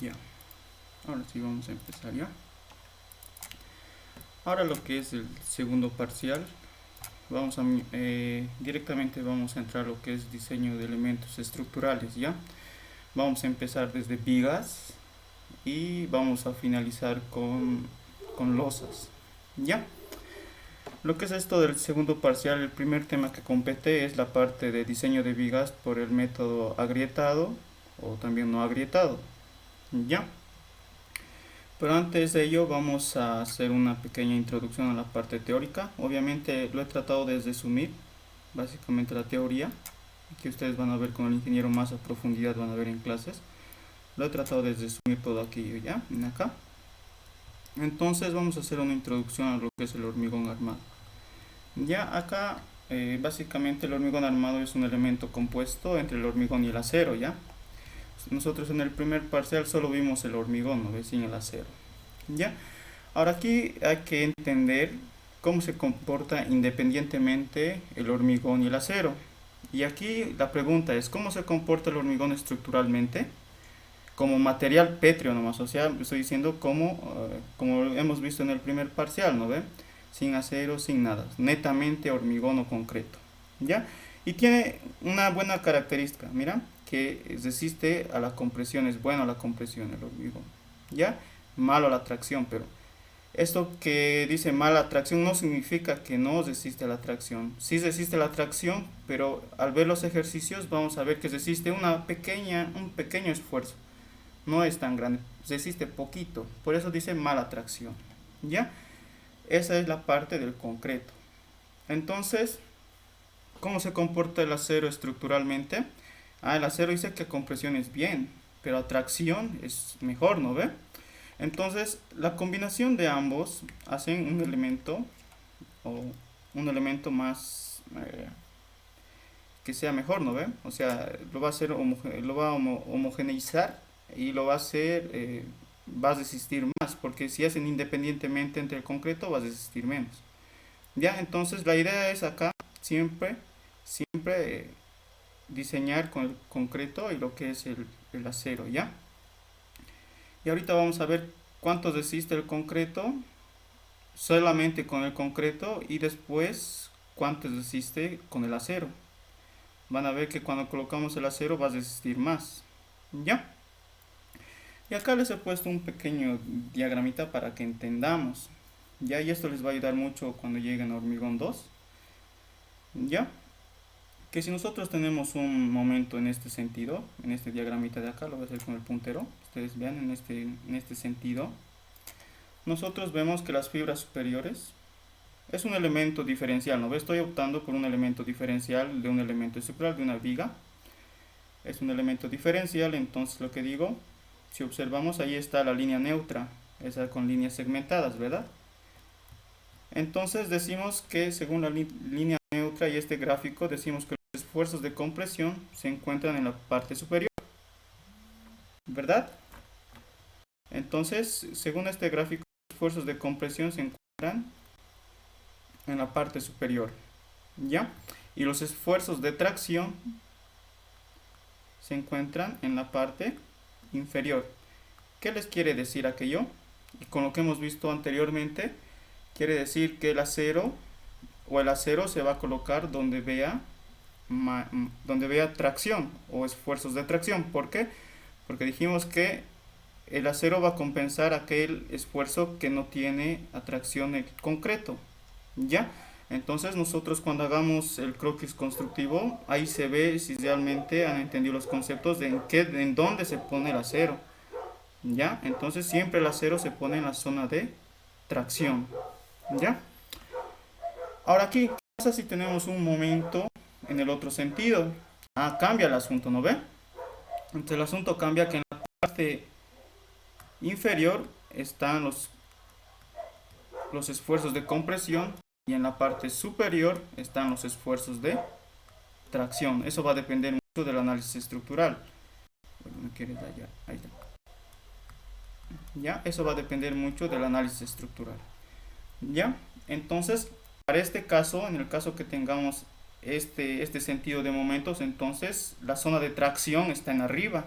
Ya, ahora sí vamos a empezar ya. Ahora lo que es el segundo parcial, vamos a directamente vamos a entrar a lo que es diseño de elementos estructurales ya. Vamos a empezar desde vigas y vamos a finalizar con losas ya. Lo que es esto del segundo parcial, el primer tema que compete es la parte de diseño de vigas por el método agrietado o también no agrietado ya. Pero antes de ello vamos a hacer una pequeña introducción a la parte teórica. Obviamente lo he tratado de resumir, básicamente la teoría, que ustedes van a ver con el ingeniero más a profundidad, van a ver en clases. Lo he tratado de resumir todo aquí ya, en acá. Entonces vamos a hacer una introducción a lo que es el hormigón armado. Ya acá, básicamente el hormigón armado es un elemento compuesto entre el hormigón y el acero, ¿ya? Nosotros en el primer parcial solo vimos el hormigón, ¿no? Sin el acero. ¿Ya? Ahora aquí hay que entender cómo se comporta independientemente el hormigón y el acero. Y aquí la pregunta es, ¿cómo se comporta el hormigón estructuralmente? Como material pétreo nomás, o sea, estoy diciendo como hemos visto en el primer parcial, ¿no ve? Sin acero, sin nada, netamente hormigón o concreto, ¿ya? Y tiene una buena característica, mira, que resiste a la compresión, es bueno a la compresión el hormigón, ¿ya? Malo a la tracción, pero esto que dice mala tracción no significa que no resiste a la tracción. Sí resiste a la tracción, pero al ver los ejercicios vamos a ver que resiste un pequeño esfuerzo. No es tan grande, resiste poquito. Por eso dice mala tracción. ¿Ya? Esa es la parte del concreto. Entonces, ¿cómo se comporta el acero estructuralmente? El acero dice que a compresión es bien, pero a tracción es mejor, ¿no ve? Entonces, la combinación de ambos hacen un elemento o un elemento más que sea mejor, ¿no ve? O sea, lo va a hacer lo va a homogeneizar y lo va a hacer va a resistir más, porque si hacen independientemente entre el concreto va a resistir menos. Ya, entonces la idea es acá siempre diseñar con el concreto y lo que es el acero, ¿ya? Y ahorita vamos a ver cuánto resiste el concreto solamente con el concreto y después cuánto resiste con el acero. Van a ver que cuando colocamos el acero va a resistir más. ¿Ya? Y acá les he puesto un pequeño diagramita para que entendamos. ¿Ya? Y esto les va a ayudar mucho cuando lleguen a hormigón 2. ¿Ya? Que si nosotros tenemos un momento en este sentido, en este diagramita de acá, lo voy a hacer con el puntero, ustedes vean en este sentido, nosotros vemos que las fibras superiores es un elemento diferencial, ¿no? Estoy optando por un elemento diferencial de un elemento estructural, de una viga. Es un elemento diferencial, entonces lo que digo, si observamos ahí está la línea neutra, esa con líneas segmentadas, ¿verdad? Entonces decimos que según la línea neutra y este gráfico, decimos que los esfuerzos de compresión se encuentran en la parte superior, ¿verdad? Entonces, según este gráfico, los esfuerzos de compresión se encuentran en la parte superior, ¿ya? Y los esfuerzos de tracción se encuentran en la parte inferior. ¿Qué les quiere decir aquello? Y con lo que hemos visto anteriormente, quiere decir que el acero se va a colocar donde vea tracción o esfuerzos de tracción. ¿Por qué? Porque dijimos que el acero va a compensar aquel esfuerzo que no tiene atracción en concreto. ¿Ya? Entonces nosotros cuando hagamos el croquis constructivo, ahí se ve si realmente han entendido los conceptos de en dónde se pone el acero. ¿Ya? Entonces siempre el acero se pone en la zona de tracción. ¿Ya? Ahora aquí, ¿qué pasa si tenemos un momento en el otro sentido? Cambia el asunto, ¿no ve? Entonces el asunto cambia que en la parte inferior están los esfuerzos de compresión y en la parte superior están los esfuerzos de tracción. Eso va a depender mucho del análisis estructural. Bueno, ahí está. ¿Ya? Eso va a depender mucho del análisis estructural. ¿Ya? Entonces, para este caso, en el caso que tengamos este sentido de momentos, entonces la zona de tracción está en arriba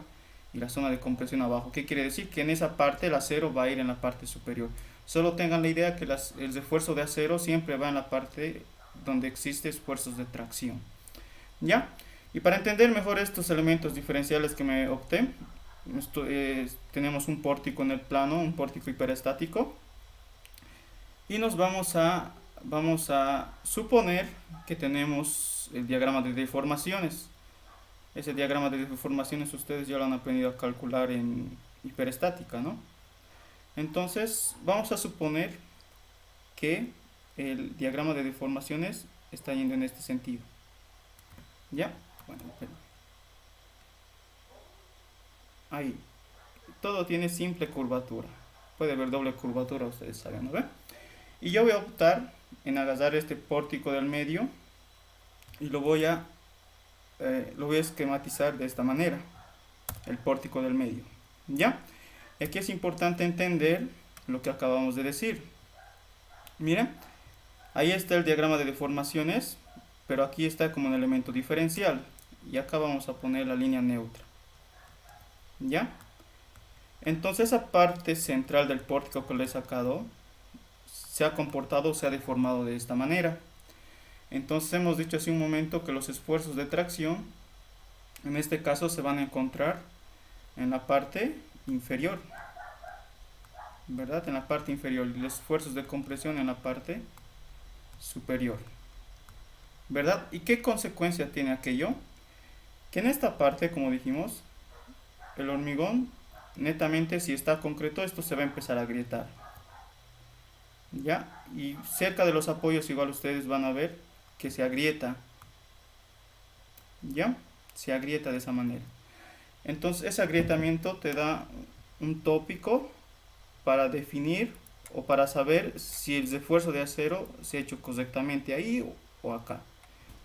y la zona de compresión abajo. ¿Qué quiere decir? Que en esa parte el acero va a ir en la parte superior. Solo tengan la idea que el esfuerzo de acero siempre va en la parte donde existe esfuerzos de tracción. ¿Ya? Y para entender mejor estos elementos diferenciales que me opté, tenemos un pórtico en el plano, un pórtico hiperestático, y nos vamos a suponer que tenemos el diagrama de deformaciones. Ese diagrama de deformaciones ustedes ya lo han aprendido a calcular en hiperestática, ¿no? Entonces vamos a suponer que el diagrama de deformaciones está yendo en este sentido. ¿Ya? Bueno, ahí. Todo tiene simple curvatura. Puede haber doble curvatura, ustedes saben, ¿no ven? Y yo voy a optar en agarrar este pórtico del medio y lo voy a esquematizar de esta manera. El pórtico del medio. ¿Ya? Y aquí es importante entender lo que acabamos de decir. Miren, ahí está el diagrama de deformaciones, pero aquí está como un elemento diferencial. Y acá vamos a poner la línea neutra. ¿Ya? Entonces esa parte central del pórtico que le he sacado se ha comportado, se ha deformado de esta manera. Entonces hemos dicho hace un momento que los esfuerzos de tracción, en este caso, se van a encontrar en la parte inferior, ¿verdad? En la parte inferior, y los esfuerzos de compresión en la parte superior, ¿verdad? ¿Y qué consecuencia tiene aquello? Que en esta parte, como dijimos, el hormigón, netamente, si está concreto, esto se va a empezar a agrietar, ¿ya? Y cerca de los apoyos igual ustedes van a ver que se agrieta, ¿ya? Se agrieta de esa manera. Entonces ese agrietamiento te da un tópico para definir o para saber si el esfuerzo de acero se ha hecho correctamente ahí o acá,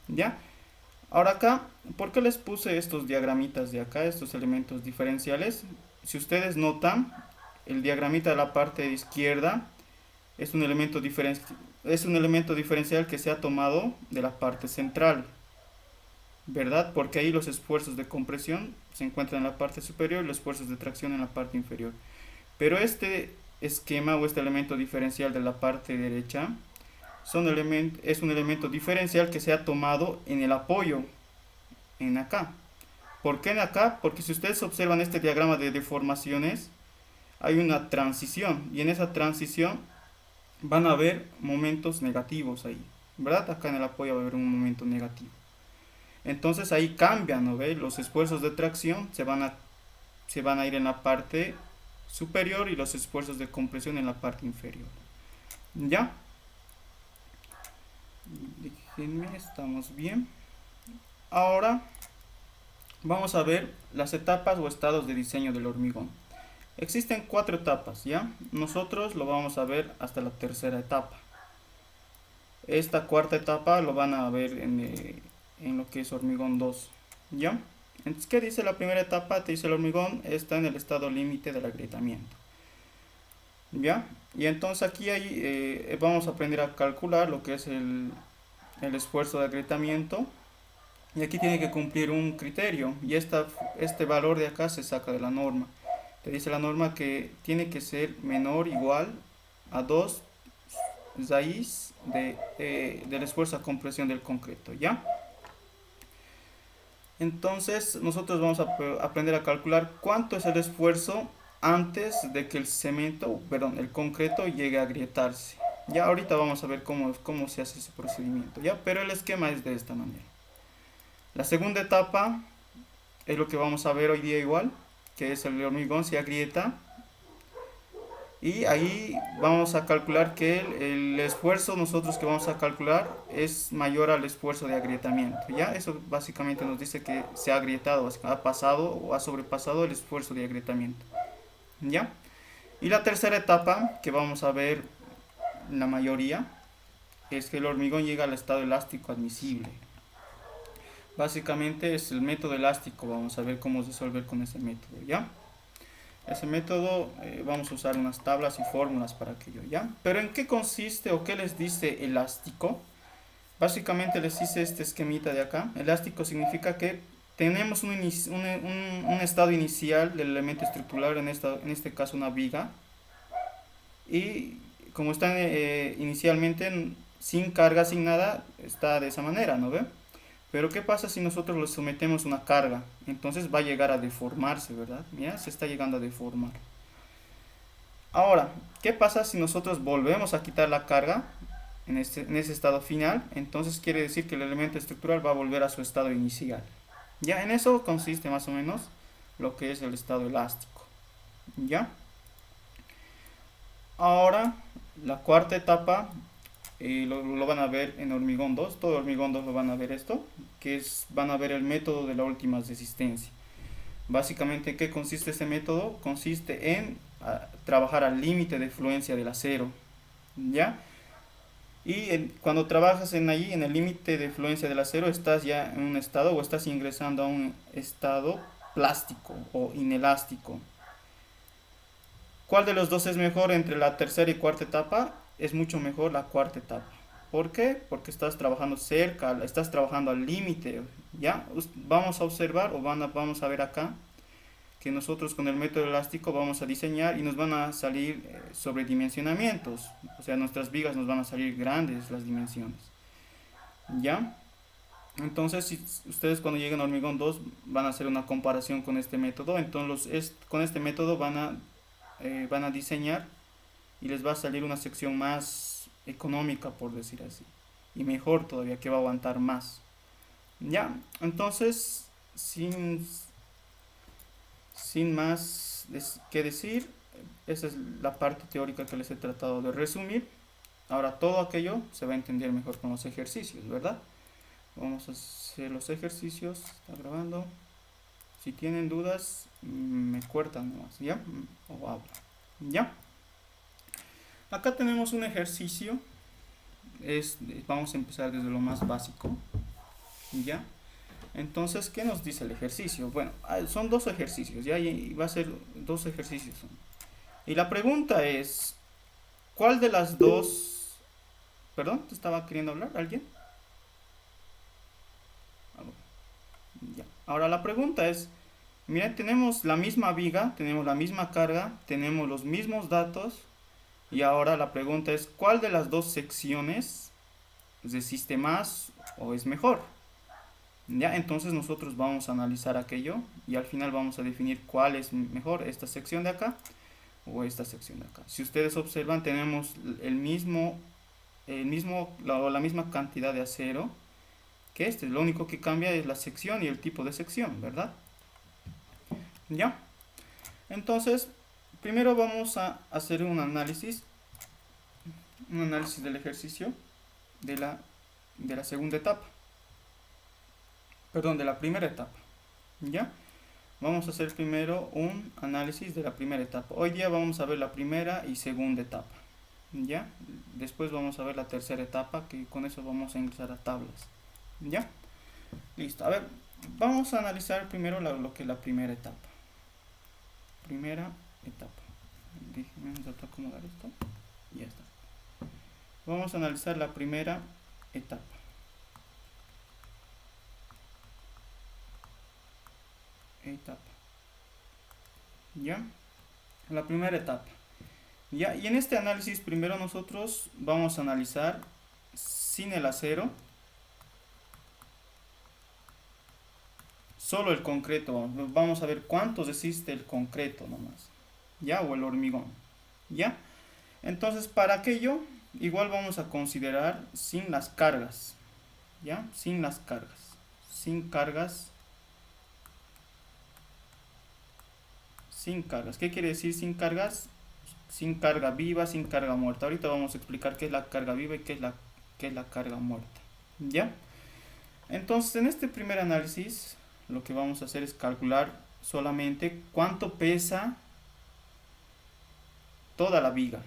¿ya? Ahora acá, ¿por qué les puse estos diagramitas de acá, estos elementos diferenciales? Si ustedes notan, el diagramita de la parte izquierda es un elemento diferencial que se ha tomado de la parte central, ¿verdad? Porque ahí los esfuerzos de compresión se encuentran en la parte superior y los esfuerzos de tracción en la parte inferior. Pero este esquema o este elemento diferencial de la parte derecha es un elemento diferencial que se ha tomado en el apoyo, en acá. ¿Por qué en acá? Porque si ustedes observan este diagrama de deformaciones, hay una transición, y en esa transición van a haber momentos negativos ahí, ¿verdad? Acá en el apoyo va a haber un momento negativo. Entonces ahí cambian, ¿no ve? Los esfuerzos de tracción se van a ir en la parte superior y los esfuerzos de compresión en la parte inferior. ¿Ya? Déjenme, estamos bien. Ahora vamos a ver las etapas o estados de diseño del hormigón. Existen 4 etapas, ¿ya? Nosotros lo vamos a ver hasta la tercera etapa. Esta cuarta etapa lo van a ver en lo que es hormigón 2, ¿ya? Entonces, ¿qué dice la primera etapa? Te dice el hormigón está en el estado límite del agrietamiento, ¿ya? Y entonces aquí vamos a aprender a calcular lo que es el esfuerzo de agrietamiento, y aquí tiene que cumplir un criterio, y este valor de acá se saca de la norma. Te dice la norma que tiene que ser menor o igual a 2 raíz del esfuerzo a compresión del concreto, ¿ya? Entonces nosotros vamos a aprender a calcular cuánto es el esfuerzo antes de que el concreto llegue a agrietarse. Ya ahorita vamos a ver cómo se hace ese procedimiento, ¿ya? Pero el esquema es de esta manera. La segunda etapa es lo que vamos a ver hoy día igual, que es el hormigón se agrieta, y ahí vamos a calcular que el esfuerzo nosotros que vamos a calcular es mayor al esfuerzo de agrietamiento, ¿ya? Eso básicamente nos dice que se ha agrietado, ha pasado o ha sobrepasado el esfuerzo de agrietamiento, ¿ya? Y la tercera etapa que vamos a ver la mayoría es que el hormigón llega al estado elástico admisible. Básicamente es el método elástico, vamos a ver cómo resolver con ese método, ¿ya? Ese método vamos a usar unas tablas y fórmulas para aquello, ¿ya? Pero ¿en qué consiste o qué les dice elástico? Básicamente les hice este esquemita de acá. Elástico significa que tenemos un estado inicial del elemento estructural, en este caso una viga, y como está inicialmente sin carga, sin nada, está de esa manera, ¿no ve? Pero ¿qué pasa si nosotros le sometemos una carga? Entonces va a llegar a deformarse, ¿verdad? Mira, se está llegando a deformar. Ahora, ¿qué pasa si nosotros volvemos a quitar la carga en ese estado final? Entonces quiere decir que el elemento estructural va a volver a su estado inicial. Ya, en eso consiste más o menos lo que es el estado elástico. ¿Ya? Ahora, la cuarta etapa lo van a ver en hormigón 2, todo hormigón 2 lo van a ver esto, que es, van a ver el método de la última resistencia. Básicamente, ¿en qué consiste este método? Consiste en trabajar al límite de fluencia del acero, ¿ya? Y cuando trabajas allí, en el límite de fluencia del acero, estás ya en un estado o estás ingresando a un estado plástico o inelástico. ¿Cuál de los dos es mejor entre la tercera y cuarta etapa? Es mucho mejor la cuarta etapa. ¿Por qué? Porque estás trabajando cerca, estás trabajando al límite. ¿Ya? Vamos a observar o vamos a ver acá que nosotros con el método elástico vamos a diseñar y nos van a salir sobredimensionamientos. O sea, nuestras vigas nos van a salir grandes las dimensiones. ¿Ya? Entonces, si ustedes cuando lleguen a hormigón 2 van a hacer una comparación con este método, entonces con este método van a diseñar y les va a salir una sección más económica, por decir así, y mejor todavía, que va a aguantar más. Ya, entonces, sin más que decir, esa es la parte teórica que les he tratado de resumir. Ahora todo aquello se va a entender mejor con los ejercicios, ¿verdad? Vamos a hacer los ejercicios. Está grabando. Si tienen dudas, me cortan nomás, ¿ya? O hablo. ¿Ya? Acá tenemos un ejercicio. Vamos a empezar desde lo más básico. ¿Ya? Entonces, ¿qué nos dice el ejercicio? Bueno, son dos ejercicios, ¿ya? Y va a ser dos ejercicios. Y la pregunta es, ¿cuál de las dos... Perdón, ¿te estaba queriendo hablar alguien? Ya. Ahora la pregunta es, mira, tenemos la misma viga, tenemos la misma carga, tenemos los mismos datos, y ahora la pregunta es, ¿cuál de las dos secciones resiste más o es mejor? Ya, entonces nosotros vamos a analizar aquello y al final vamos a definir cuál es mejor, esta sección de acá o esta sección de acá. Si ustedes observan, tenemos la misma cantidad de acero que este. Lo único que cambia es la sección y el tipo de sección, ¿verdad? Ya. Entonces, primero vamos a hacer un análisis del ejercicio de la segunda etapa. Perdón, de la primera etapa. ¿Ya? Vamos a hacer primero un análisis de la primera etapa. Hoy día vamos a ver la primera y segunda etapa. ¿Ya? Después vamos a ver la tercera etapa, que con eso vamos a ingresar a tablas. ¿Ya? Listo. A ver, vamos a analizar primero lo que es la primera etapa. Primera etapa. Déjenme acomodar esto. Ya está. Vamos a analizar la primera etapa. ¿Ya? La primera etapa. ¿Ya? Y en este análisis primero nosotros vamos a analizar sin el acero, solo el concreto. Vamos a ver cuánto resiste el concreto nomás, ¿ya? O el hormigón, ¿ya? Entonces para aquello igual vamos a considerar sin las cargas, ¿ya? Sin las cargas, sin cargas. Sin cargas. ¿Qué quiere decir sin cargas? Sin carga viva, sin carga muerta. Ahorita vamos a explicar qué es la carga viva y qué es la carga muerta. ¿Ya? Entonces, en este primer análisis, lo que vamos a hacer es calcular solamente cuánto pesa toda la viga.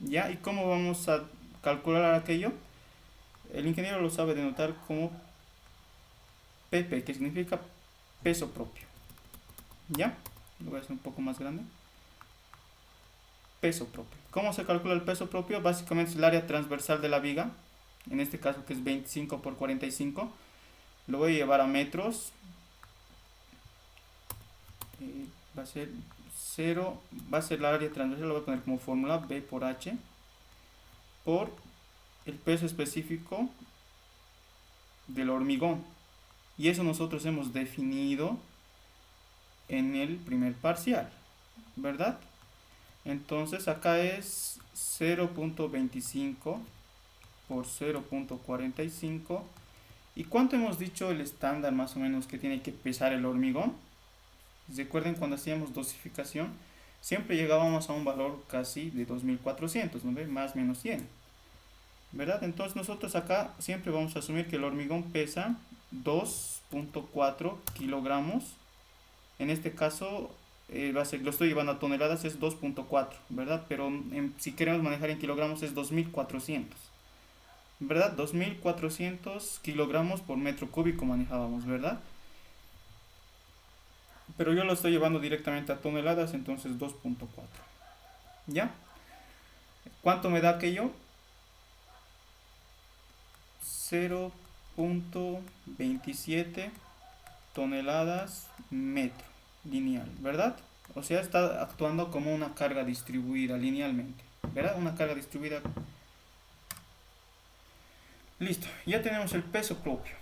¿Ya? ¿Y cómo vamos a calcular aquello? El ingeniero lo sabe denotar como PP, que significa peso propio. ¿Ya? Lo voy a hacer un poco más grande. Peso propio. ¿Cómo se calcula el peso propio? Básicamente es el área transversal de la viga, en este caso que es 25 por 45. Lo voy a llevar a metros. va a ser 0, va a ser la área transversal, lo voy a poner como fórmula B por H por el peso específico del hormigón. Y eso nosotros hemos definido en el primer parcial, ¿verdad? Entonces acá es 0.25 por 0.45. ¿Y cuánto hemos dicho el estándar más o menos que tiene que pesar el hormigón? Recuerden cuando hacíamos dosificación, siempre llegábamos a un valor casi de 2400, ¿no ve? Más o menos 100, ¿verdad? Entonces nosotros acá siempre vamos a asumir que el hormigón pesa 2.4 kilogramos. En este caso va a ser, lo estoy llevando a toneladas, es 2.4, ¿verdad? Pero si queremos manejar en kilogramos es 2400, ¿verdad? 2400 kilogramos por metro cúbico manejábamos, ¿verdad? Pero yo lo estoy llevando directamente a toneladas, entonces 2.4. ¿Ya? ¿Cuánto me da aquello? 0.27 toneladas metro lineal, ¿verdad? O sea, está actuando como una carga distribuida linealmente, ¿verdad? Una carga distribuida. Listo, ya tenemos el peso propio.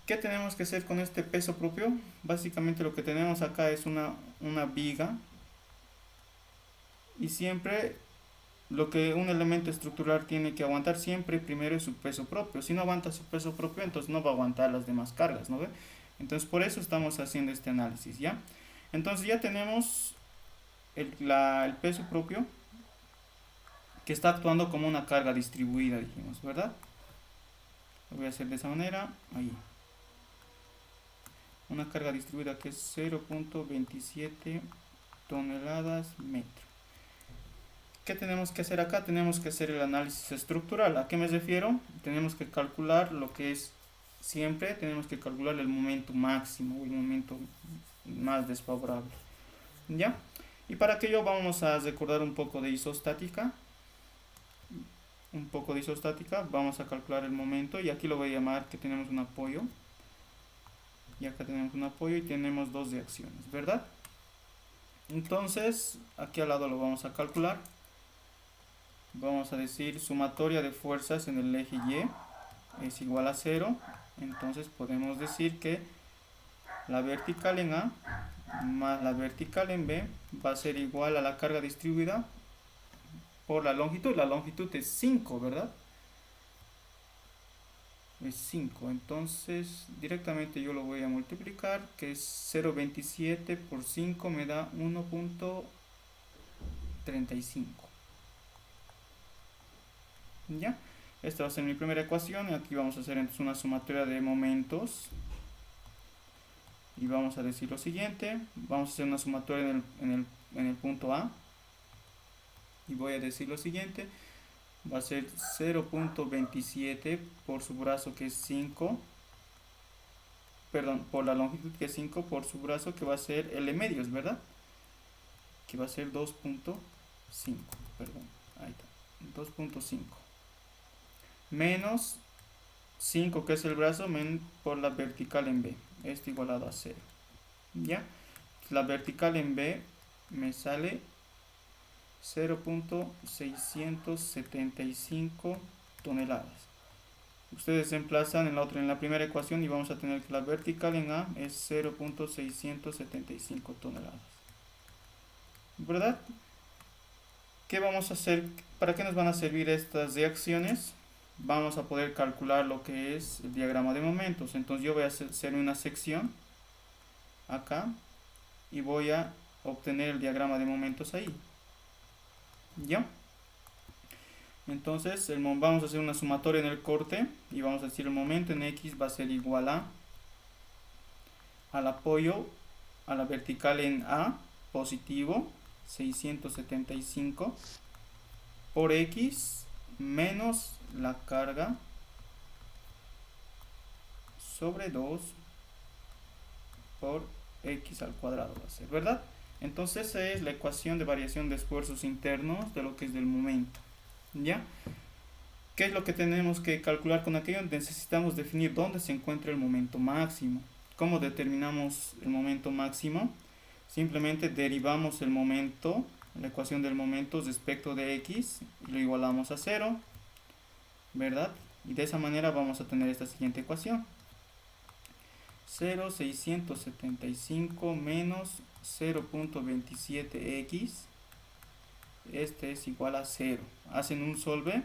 ¿Qué tenemos que hacer con este peso propio? Básicamente lo que tenemos acá es una viga, y siempre lo que un elemento estructural tiene que aguantar siempre primero es su peso propio. Si no aguanta su peso propio, entonces no va a aguantar las demás cargas, ¿no ve? Entonces por eso estamos haciendo este análisis, ¿ya? Entonces ya tenemos el peso propio que está actuando como una carga distribuida, dijimos, ¿verdad? Lo voy a hacer de esa manera, ahí. Una carga distribuida que es 0.27 toneladas metro. ¿Qué tenemos que hacer acá? Tenemos que hacer el análisis estructural. ¿A qué me refiero? Tenemos que calcular lo que es, siempre tenemos que calcular el momento máximo o el momento más desfavorable, ¿ya? Y para aquello vamos a recordar un poco de isostática. Vamos a calcular el momento, y aquí lo voy a llamar que tenemos un apoyo. Y acá tenemos un apoyo y tenemos dos reacciones, ¿verdad? Entonces, aquí al lado lo vamos a calcular. Vamos a decir sumatoria de fuerzas en el eje Y es igual a 0. Entonces podemos decir que la vertical en A más la vertical en B va a ser igual a la carga distribuida por la longitud. La longitud es 5, ¿verdad? Es 5. Entonces directamente yo lo voy a multiplicar, que es 0.27 por 5 me da 1.35. ¿Ya? Esta va a ser mi primera ecuación, y aquí vamos a hacer entonces una sumatoria de momentos. Y vamos a decir lo siguiente, vamos a hacer una sumatoria en el punto A. Y voy a decir lo siguiente, va a ser 0.27 por su brazo que es 5, perdón, por la longitud que es 5 por su brazo que va a ser L medios, ¿verdad? Que va a ser 2.5, perdón, ahí está, 2.5. Menos 5 que es el brazo por la vertical en B, esto igualado a 0, ¿ya? La vertical en B me sale 0.675 toneladas. Ustedes se emplazan en la primera ecuación y vamos a tener que la vertical en A es 0.675 toneladas, ¿verdad? ¿Qué vamos a hacer? ¿Para qué nos van a servir estas reacciones? Vamos a poder calcular lo que es el diagrama de momentos. Entonces yo voy a hacer una sección acá y voy a obtener el diagrama de momentos ahí, ¿ya? Entonces vamos a hacer una sumatoria en el corte y vamos a decir el momento en X va a ser igual al apoyo a la vertical en A positivo 675 por X menos la carga sobre 2 por X al cuadrado va a ser, ¿verdad? Entonces esa es la ecuación de variación de esfuerzos internos de lo que es del momento, ¿ya? ¿Qué es lo que tenemos que calcular con aquello? Necesitamos definir dónde se encuentra el momento máximo. ¿Cómo determinamos el momento máximo? simplemente derivamos el momento, la ecuación del momento respecto de x, y lo igualamos a 0, ¿verdad? Y de esa manera vamos a tener esta siguiente ecuación. 0,675 menos 0.27x, este es igual a 0. Hacen un solve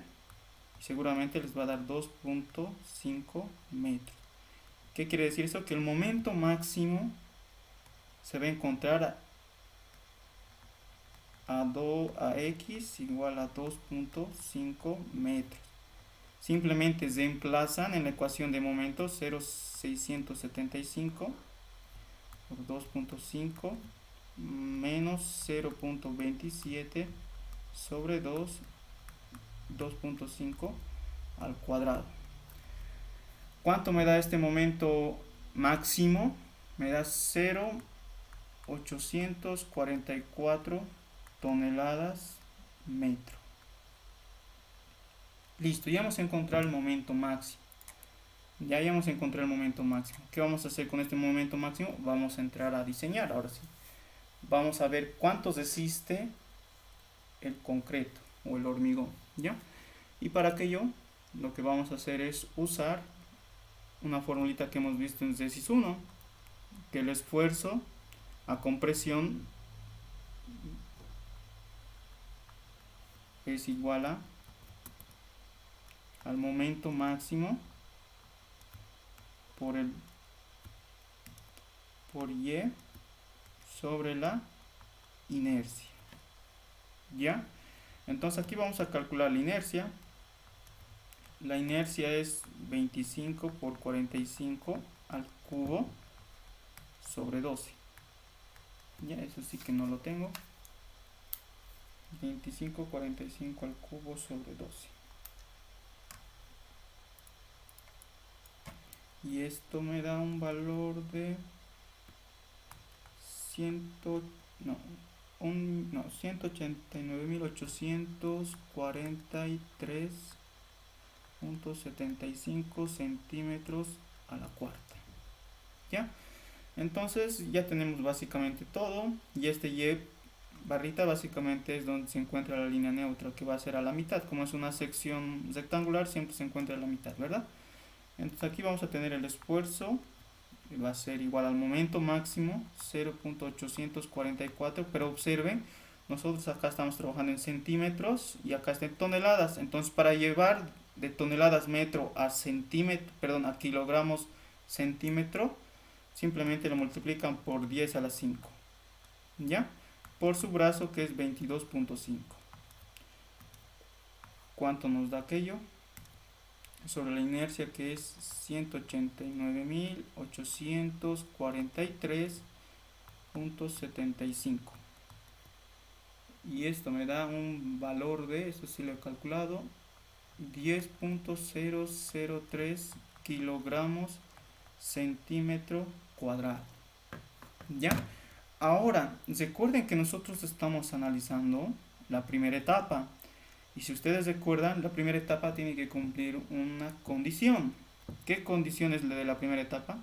y seguramente les va a dar 2.5 metros. ¿Qué quiere decir eso? Que el momento máximo se va a encontrar a x igual a 2.5 metros. Simplemente reemplazan en la ecuación de momento 0,675 por 2.5 menos 0.27 sobre 2.5 al cuadrado. ¿Cuánto me da este momento máximo? Me da 0,844 toneladas metro. Listo, ya hemos encontrado el momento máximo. Ya hemos encontrado el momento máximo. ¿Qué vamos a hacer con este momento máximo? Vamos a entrar a diseñar ahora sí. Vamos a ver cuánto resiste el concreto o el hormigón, ¿ya? Y para aquello, lo que vamos a hacer es usar una formulita que hemos visto en exercicio 1, que el esfuerzo a compresión es igual al momento máximo por Y sobre la inercia, ¿ya? Entonces aquí vamos a calcular la inercia. La inercia es 25 por 45 al cubo sobre 12. Ya, eso sí que no lo tengo. 25, 45 al cubo sobre 12. Y esto me da un valor de 189.843.75 centímetros a la cuarta. ¿Ya? Entonces ya tenemos básicamente todo. Y este Y barrita básicamente es donde se encuentra la línea neutra, que va a ser a la mitad. Como es una sección rectangular, siempre se encuentra a la mitad, ¿verdad? Entonces aquí vamos a tener el esfuerzo, va a ser igual al momento máximo, 0.844, pero observen, nosotros acá estamos trabajando en centímetros y acá está en toneladas. Entonces para llevar de toneladas metro a centímetro, perdón, a kilogramos centímetro, simplemente lo multiplican por 10 a la 5, ¿ya? Por su brazo, que es 22.5. ¿Cuánto nos da aquello? Sobre la inercia, que es 189.843.75. Y esto me da un valor de, eso sí lo he calculado, 10.003 kilogramos centímetro cuadrado. ¿Ya? Ahora, recuerden que nosotros estamos analizando la primera etapa. Y si ustedes recuerdan, la primera etapa tiene que cumplir una condición. ¿Qué condición es la de la primera etapa?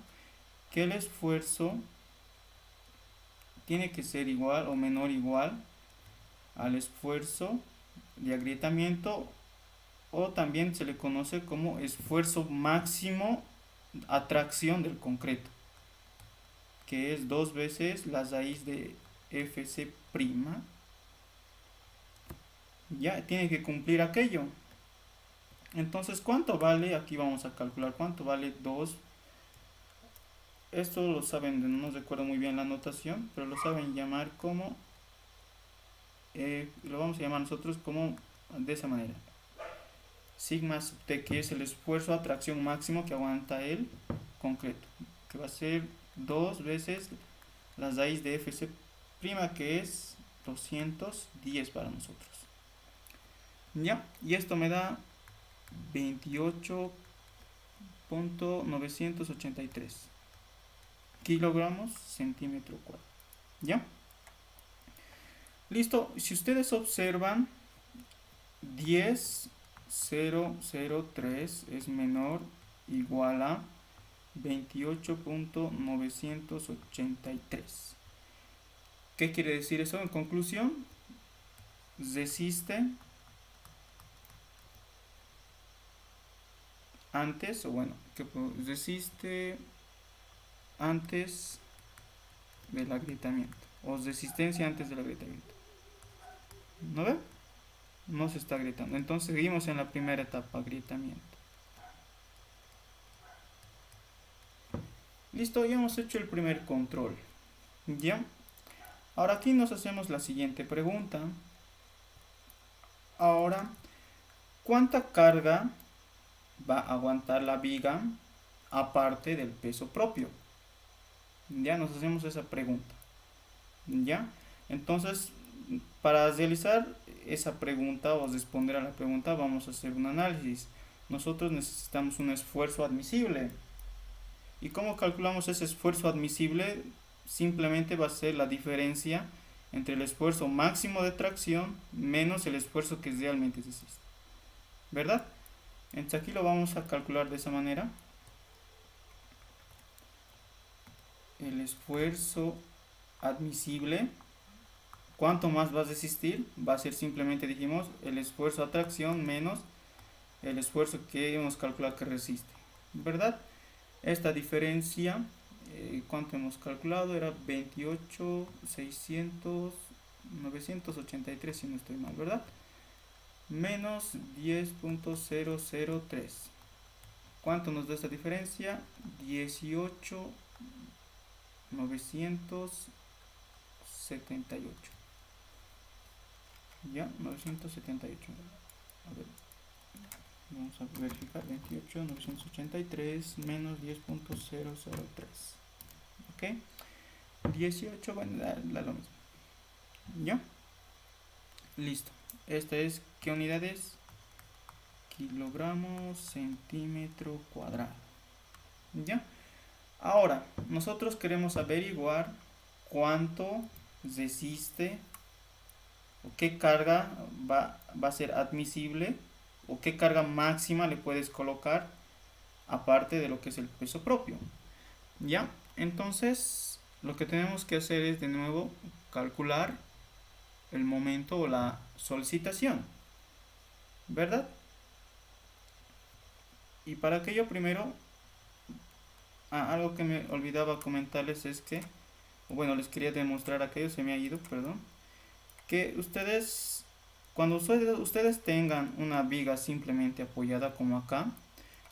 Que el esfuerzo tiene que ser igual o menor o igual al esfuerzo de agrietamiento, o también se le conoce como esfuerzo máximo a tracción del concreto, que es 2 veces la raíz de Fc'. Ya tiene que cumplir aquello. Entonces, ¿cuánto vale? Aquí vamos a calcular cuánto vale 2. Esto lo saben, no recuerdo muy bien la notación, pero lo saben llamar como, lo vamos a llamar nosotros como de esa manera. Sigma sub t, que es el esfuerzo a tracción máximo que aguanta el concreto, que va a ser 2 veces la raíz de Fc', que es 210 para nosotros. ¿Ya? Y esto me da 28.983 kilogramos centímetro cuadrado. ¿Ya? Listo. Si ustedes observan, 10.003 es menor igual a 28.983. ¿Qué quiere decir eso? En conclusión, resiste antes, o bueno, que resiste antes del agrietamiento, o resistencia antes del agrietamiento. ¿No ve? No se está agrietando. Entonces seguimos en la primera etapa, agrietamiento. Listo, ya hemos hecho el primer control. ¿Ya? Ahora aquí nos hacemos la siguiente pregunta. Ahora, ¿cuánta carga va a aguantar la viga aparte del peso propio? Ya nos hacemos esa pregunta. ¿Ya? Entonces, para realizar esa pregunta o responder a la pregunta, vamos a hacer un análisis. Nosotros necesitamos un esfuerzo admisible. ¿Y cómo calculamos ese esfuerzo admisible? Simplemente va a ser la diferencia entre el esfuerzo máximo de tracción menos el esfuerzo que realmente existe. ¿Verdad? Entonces aquí lo vamos a calcular de esa manera. El esfuerzo admisible, ¿cuánto más va a resistir? Va a ser simplemente, dijimos, el esfuerzo a tracción menos el esfuerzo que hemos calculado que resiste. ¿Verdad? Esta diferencia, ¿cuánto hemos calculado? Era 28, 600, 983 si no estoy mal, ¿verdad? Menos 10.003. ¿Cuánto nos da esta diferencia? 18, 978. Ya, 978. A ver. Vamos a verificar 28, 983 menos 10.003. Ok. 18, bueno, da lo mismo. ¿Ya? Listo. Esta es, ¿qué unidad es? Kilogramos centímetro cuadrado. ¿Ya? Ahora, nosotros queremos averiguar cuánto resiste o qué carga va a ser admisible o qué carga máxima le puedes colocar aparte de lo que es el peso propio. ¿Ya? Entonces, lo que tenemos que hacer es de nuevo calcular el momento o la solicitación. ¿Verdad? Y para aquello primero, algo que me olvidaba comentarles es que, bueno, les quería demostrar aquello, se me ha ido, perdón, que ustedes, cuando ustedes tengan una viga simplemente apoyada como acá,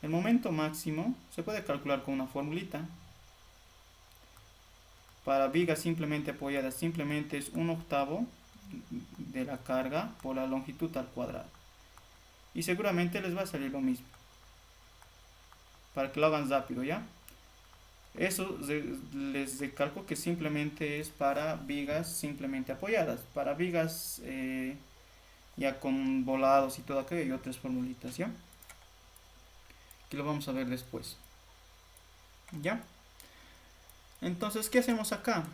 el momento máximo se puede calcular con una formulita. Para viga simplemente apoyada, simplemente es 1/8 de la carga por la longitud al cuadrado. Y seguramente les va a salir lo mismo. Para que lo hagan rápido, ¿ya? Eso les recalco que simplemente es para vigas simplemente apoyadas. Para vigas ya con volados y todo aquello y otras formulitas, ¿ya? Que lo vamos a ver después. ¿Ya? Entonces, ¿qué hacemos acá?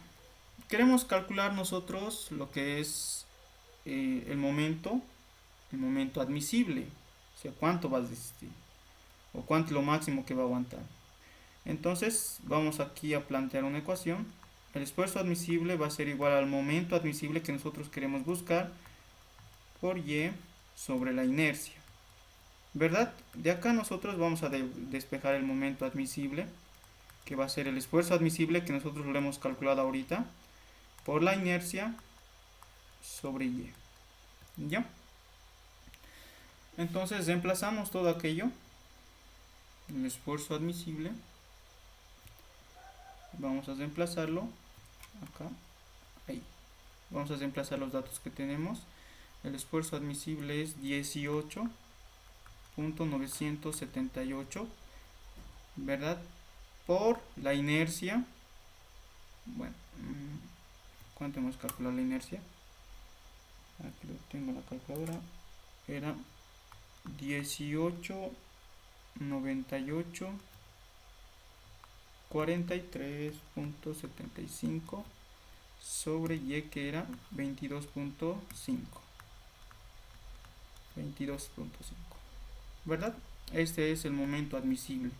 Queremos calcular nosotros lo que es el momento admisible. O sea, cuánto va a resistir. O cuánto es lo máximo que va a aguantar. Entonces, vamos aquí a plantear una ecuación. El esfuerzo admisible va a ser igual al momento admisible que nosotros queremos buscar por Y sobre la inercia. ¿Verdad? De acá nosotros vamos a despejar el momento admisible, que va a ser el esfuerzo admisible que nosotros lo hemos calculado ahorita, por la inercia sobre Y. ¿Ya? Entonces reemplazamos todo aquello, el esfuerzo admisible, vamos a reemplazarlo acá, ahí. Vamos a reemplazar los datos que tenemos. El esfuerzo admisible es 18.978, ¿verdad? Por la inercia. Bueno, ¿cuánto hemos calculado la inercia? Aquí lo tengo en la calculadora. Era 18.98 43.75 sobre Y, que era 22.5, ¿verdad? Este es el momento admisible.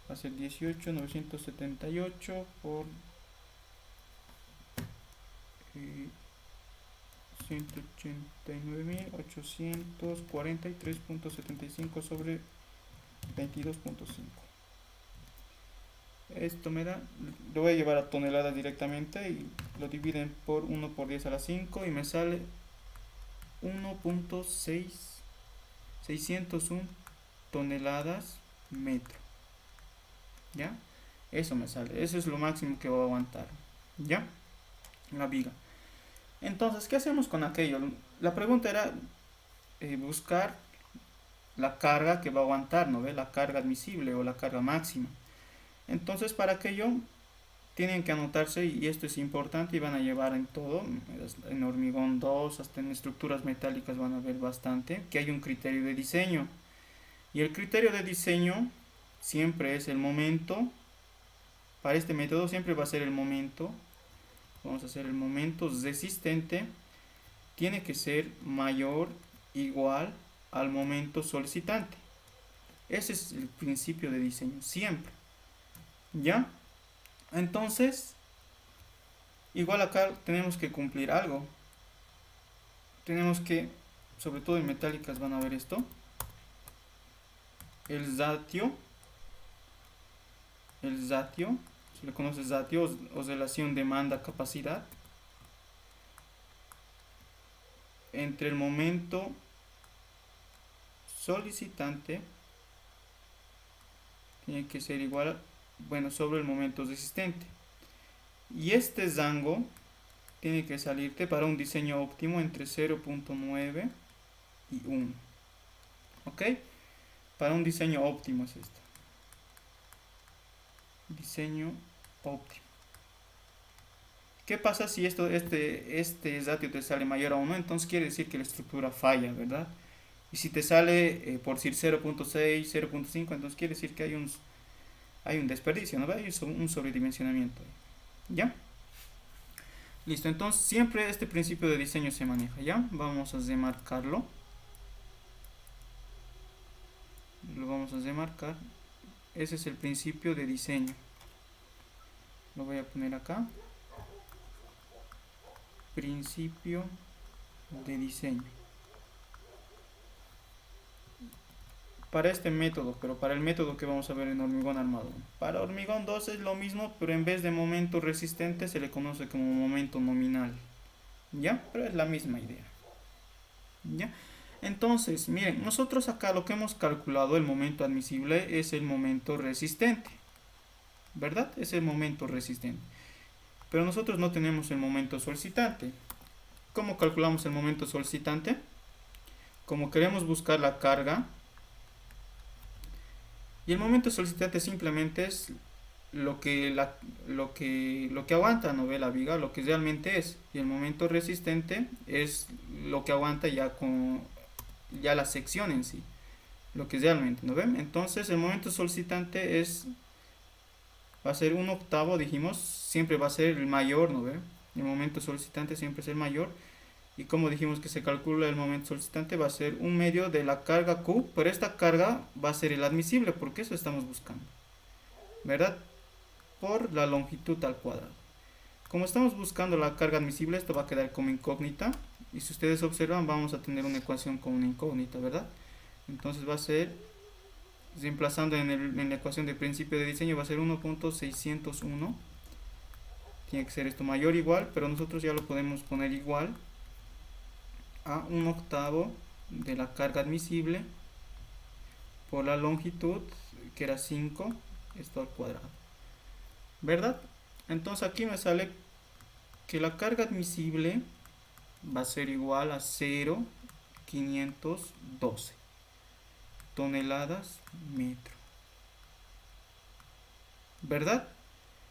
va a ser 18.978 por 189.843.75 sobre 22.5. Esto me da, lo voy a llevar a toneladas directamente y lo dividen por 1 por 10 a la 5 y me sale 1.601 toneladas metro. ¿Ya? Eso me sale, eso es lo máximo que va a aguantar. ¿Ya? La viga. Entonces, ¿qué hacemos con aquello? La pregunta era buscar la carga que va a aguantar, ¿no ve? La carga admisible o la carga máxima. Entonces, para aquello tienen que anotarse, y esto es importante, y van a llevar en todo, en hormigón 2, hasta en estructuras metálicas van a ver bastante, que hay un criterio de diseño. Y el criterio de diseño siempre es el momento. Para este método siempre va a ser el momento. Vamos a hacer el momento resistente. Tiene que ser mayor, igual al momento solicitante. Ese es el principio de diseño, siempre. ¿Ya? Entonces, igual acá tenemos que cumplir algo. Tenemos que, sobre todo en metálicas van a ver esto. El zatio, se le conoce zatio o relación demanda-capacidad, entre el momento solicitante tiene que ser igual, bueno, sobre el momento resistente. Y este rango tiene que salirte para un diseño óptimo entre 0.9 y 1. ¿Ok? Para un diseño óptimo es esto. Diseño óptimo. ¿Qué pasa si este ratio te sale mayor a 1? Entonces quiere decir que la estructura falla, ¿verdad? Y si te sale, por decir 0.6, 0.5, entonces quiere decir que hay un desperdicio, ¿no? Hay un sobredimensionamiento. ¿Ya? Listo, entonces siempre este principio de diseño se maneja, ¿ya? Vamos a demarcarlo. Lo vamos a demarcar. Ese es el principio de diseño. Lo voy a poner acá. Principio de diseño. Para este método, pero para el método que vamos a ver en hormigón armado. Para hormigón 2 es lo mismo, pero en vez de momento resistente se le conoce como momento nominal. ¿Ya? Pero es la misma idea. ¿Ya? Entonces, miren, nosotros acá lo que hemos calculado, el momento admisible, es el momento resistente. ¿Verdad? Es el momento resistente. Pero nosotros no tenemos el momento solicitante. ¿Cómo calculamos el momento solicitante? Como queremos buscar la carga, y el momento solicitante simplemente es lo que aguanta, ¿no ve? La viga, lo que realmente es. Y el momento resistente es lo que aguanta ya la sección en sí. Lo que realmente, ¿no ven? Entonces el momento solicitante va a ser 1/8, dijimos. Siempre va a ser el mayor, ¿no ve? El momento solicitante siempre es el mayor. Y como dijimos que se calcula el momento solicitante, va a ser 1/2 de la carga Q, pero esta carga va a ser el admisible, porque eso estamos buscando, ¿verdad? Por la longitud al cuadrado. Como estamos buscando la carga admisible, esto va a quedar como incógnita, y si ustedes observan, vamos a tener una ecuación con una incógnita, ¿verdad? Entonces va a ser, reemplazando en la ecuación de principio de diseño, va a ser 1.601. Tiene que ser esto mayor o igual, pero nosotros ya lo podemos poner igual a 1/8 de la carga admisible por la longitud, que era 5, esto al cuadrado, ¿verdad? Entonces aquí me sale que la carga admisible va a ser igual a 0.512 toneladas metro, ¿verdad?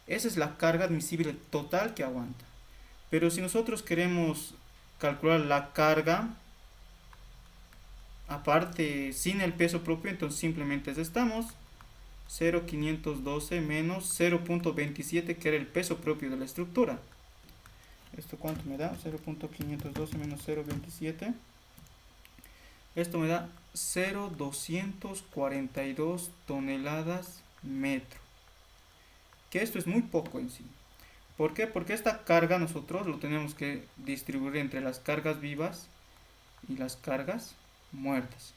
Esa es la carga admisible total que aguanta. Pero si nosotros queremos calcular la carga aparte sin el peso propio, entonces simplemente estamos 0.512 menos 0.27, que era el peso propio de la estructura. ¿Esto cuánto me da? 0.512 menos 0.27. Esto me da 0.242 toneladas metro. Que esto es muy poco en sí. ¿Por qué? Porque esta carga nosotros lo tenemos que distribuir entre las cargas vivas y las cargas muertas.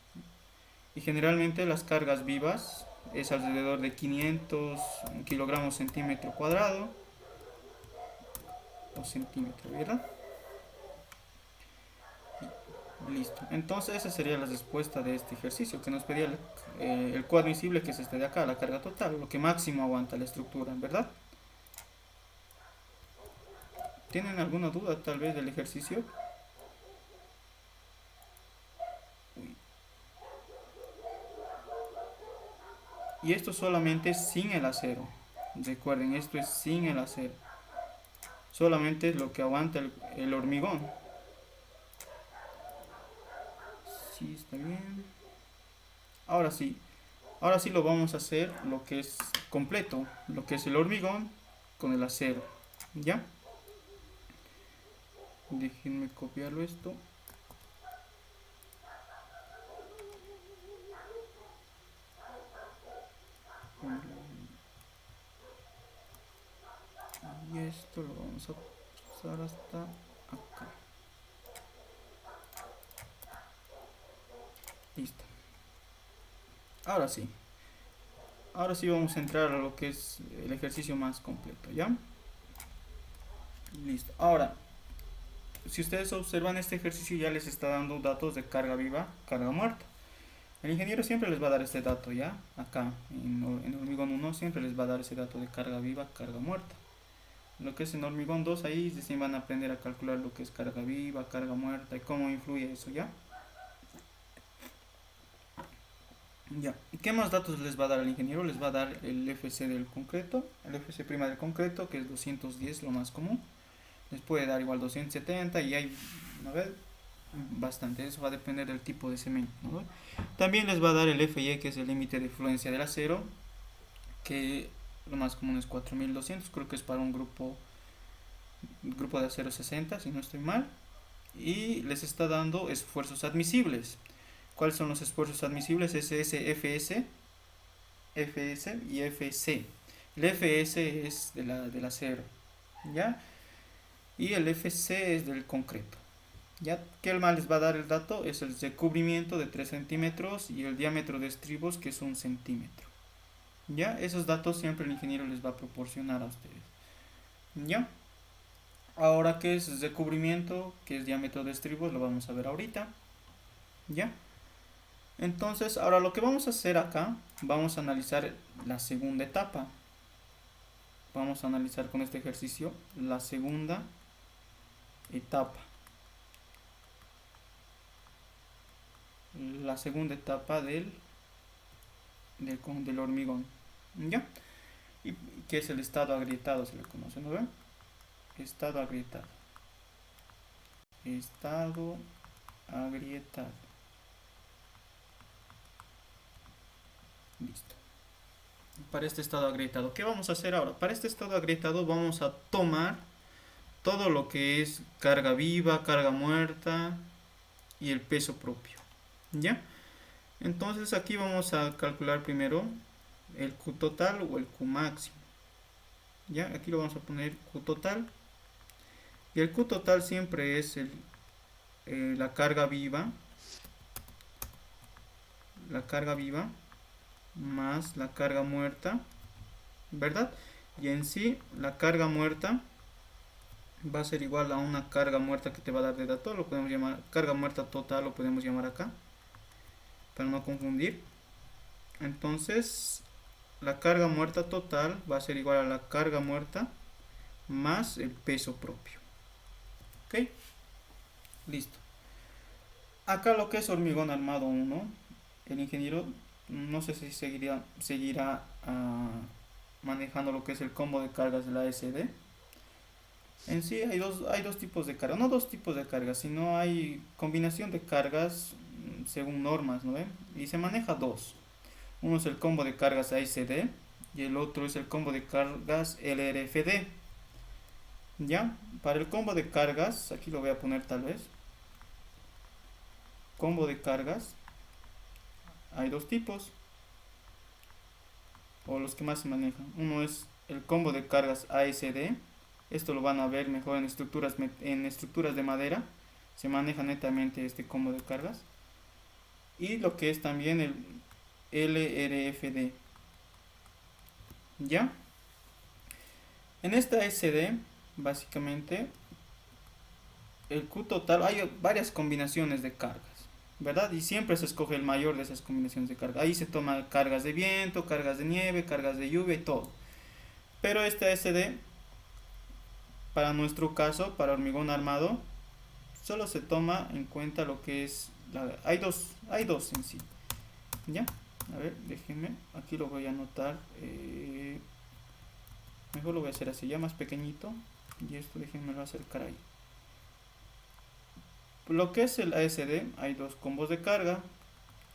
Y generalmente las cargas vivas es alrededor de 500 kilogramos centímetro cuadrado o centímetro, ¿verdad? Listo. Entonces esa sería la respuesta de este ejercicio que nos pedía el coadmisible, que es este de acá, la carga total, lo que máximo aguanta la estructura, ¿verdad? ¿Tienen alguna duda tal vez del ejercicio? Y esto solamente sin el acero. Recuerden, esto es sin el acero. Solamente es lo que aguanta el hormigón. Sí, está bien. Ahora sí. Ahora sí lo vamos a hacer lo que es completo. Lo que es el hormigón con el acero. ¿Ya? Déjenme copiarlo esto. Y esto lo vamos a pasar hasta acá. Listo. Ahora sí. Ahora sí vamos a entrar a lo que es el ejercicio más completo, ¿ya? Listo. Ahora, si ustedes observan este ejercicio ya les está dando datos de carga viva, carga muerta. El ingeniero siempre les va a dar este dato, ¿ya? Acá, en hormigón 1 siempre les va a dar ese dato de carga viva, carga muerta. Lo que es en hormigón 2, ahí recién van a aprender a calcular lo que es carga viva, carga muerta y cómo influye eso, ¿ya? Ya. ¿Y qué más datos les va a dar el ingeniero? Les va a dar el FC del concreto, el FC prima del concreto, que es 210, lo más común. Les puede dar igual 270 y hay, a ver, bastante. Eso va a depender del tipo de cemento, ¿no? También les va a dar el FY, que es el límite de fluencia del acero, que lo más común es 4200, creo que es para un grupo de acero 60, si no estoy mal. Y les está dando esfuerzos admisibles. ¿Cuáles son los esfuerzos admisibles? SS, FS y FC. El FS es del acero, ¿ya? Y el FC es del concreto. Ya que el mal les va a dar el dato es el recubrimiento de 3 centímetros y el diámetro de estribos, que es 1 centímetro. Ya, esos datos siempre el ingeniero les va a proporcionar a ustedes. Ya, ahora qué es recubrimiento, qué es diámetro de estribos, lo vamos a ver ahorita. Ya, entonces ahora lo que vamos a hacer acá, vamos a analizar la segunda etapa. Vamos a analizar con este ejercicio la segunda etapa. La segunda etapa del hormigón, ¿ya? Y que es el estado agrietado, se le conoce, ¿no ven? Estado agrietado. Estado agrietado. Listo. Para este estado agrietado, ¿qué vamos a hacer ahora? Para este estado agrietado vamos a tomar todo lo que es carga viva, carga muerta y el peso propio, ¿ya? Entonces aquí vamos a calcular primero el Q total o el Q máximo. Ya, aquí lo vamos a poner Q total. Y el Q total siempre es la carga viva. La carga viva más la carga muerta, ¿verdad? Y en sí la carga muerta va a ser igual a una carga muerta que te va a dar de dato. Lo podemos llamar carga muerta total, lo podemos llamar acá, para no confundir. Entonces la carga muerta total va a ser igual a la carga muerta más el peso propio. Ok, listo. Acá lo que es hormigón armado 1, el ingeniero no sé si seguirá manejando lo que es el combo de cargas de la SD. En sí hay dos tipos de cargas, no dos tipos de cargas, sino hay combinación de cargas según normas, ¿no ven? Y se maneja dos. Uno es el combo de cargas ASD y el otro es el combo de cargas LRFD. ¿Ya? Para el combo de cargas, aquí lo voy a poner tal vez. Combo de cargas, hay dos tipos. o los que más se manejan. Uno es el combo de cargas ASD. Esto lo van a ver mejor en estructuras de madera. Se maneja netamente este combo de cargas. Y lo que es también el LRFD. ¿Ya? En esta SD, básicamente, el Q total, hay varias combinaciones de cargas, ¿verdad? Y siempre se escoge el mayor de esas combinaciones de carga. Ahí se toman cargas de viento, cargas de nieve, cargas de lluvia y todo. Pero esta SD, para nuestro caso, para hormigón armado, solo se toma en cuenta lo que es hay dos en sí. ¿Ya? A ver, déjenme, aquí lo voy a anotar. Mejor lo voy a hacer así, ya más pequeñito. Y esto déjenme acercar ahí. Lo que es el ASD, hay dos combos de carga.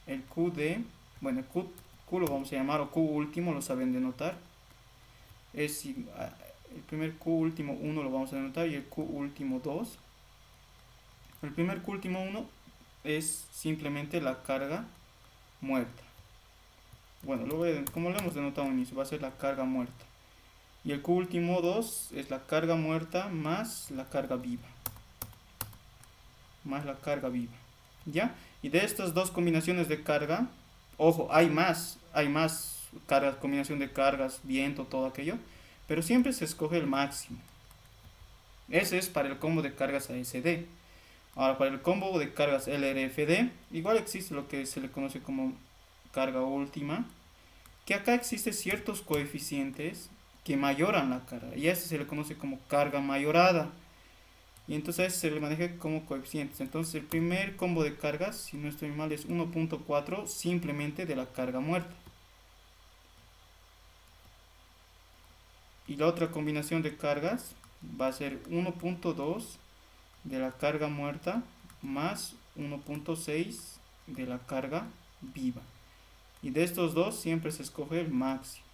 El QD, bueno, Q lo vamos a llamar, o Q último, lo saben denotar. Es el primer Q último 1 lo vamos a denotar y el Q último 2. El primer Q último 1 es simplemente la carga muerta. Bueno, como lo hemos denotado al inicio, va a ser la carga muerta. Y el Q último 2 es la carga muerta más la carga viva. ¿Ya? Y de estas dos combinaciones de carga, ojo, hay más cargas, combinación de cargas, viento, todo aquello, pero siempre se escoge el máximo. Ese es para el combo de cargas ASD. Ahora, para el combo de cargas LRFD, igual existe lo que se le conoce como carga última, que acá existen ciertos coeficientes que mayoran la carga, y a ese se le conoce como carga mayorada. Y entonces se le maneja como coeficientes. Entonces el primer combo de cargas, si no estoy mal, es 1.4 simplemente de la carga muerta. Y la otra combinación de cargas va a ser 1.2 de la carga muerta más 1.6 de la carga viva. Y de estos dos siempre se escoge el máximo.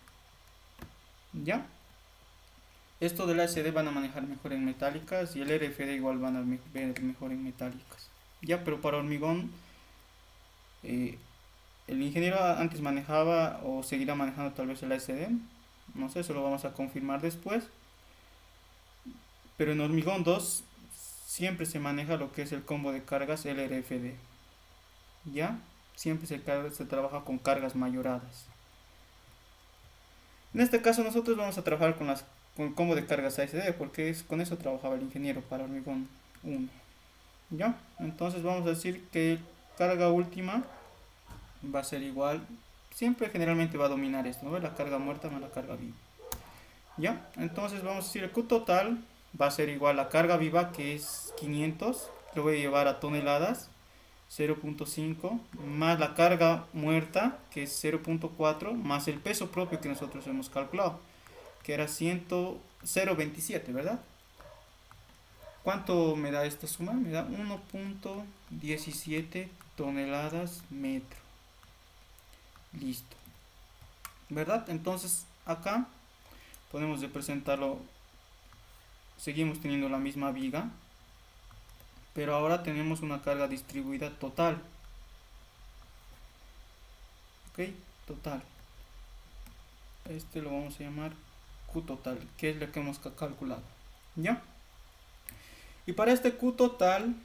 ¿Ya? Esto de la SD van a manejar mejor en metálicas y el RFD igual van a ver mejor en metálicas. Ya, pero para hormigón, el ingeniero antes manejaba o seguirá manejando tal vez el ASD. No sé, eso lo vamos a confirmar después. Pero en hormigón 2 siempre se maneja lo que es el combo de cargas LRFD. Ya, siempre se trabaja con cargas mayoradas. En este caso nosotros vamos a trabajar con el combo de cargas ASD porque con eso trabajaba el ingeniero para hormigón 1. ¿Ya? Entonces vamos a decir que carga última va a ser igual, siempre generalmente va a dominar esto, ¿no? La carga muerta más la carga viva. ¿Ya? Entonces vamos a decir el Q total va a ser igual a la carga viva, que es 500, lo voy a llevar a toneladas, 0.5, más la carga muerta, que es 0.4, más el peso propio que nosotros hemos calculado, que era 0.27, ¿verdad? ¿Cuánto me da esta suma? Me da 1.17 toneladas metro. Listo. ¿Verdad? Entonces acá podemos representarlo. Seguimos teniendo la misma viga, pero ahora tenemos una carga distribuida total. Ok, total. Este lo vamos a llamar Q total, que es lo que hemos calculado. ¿Ya? Y para este Q total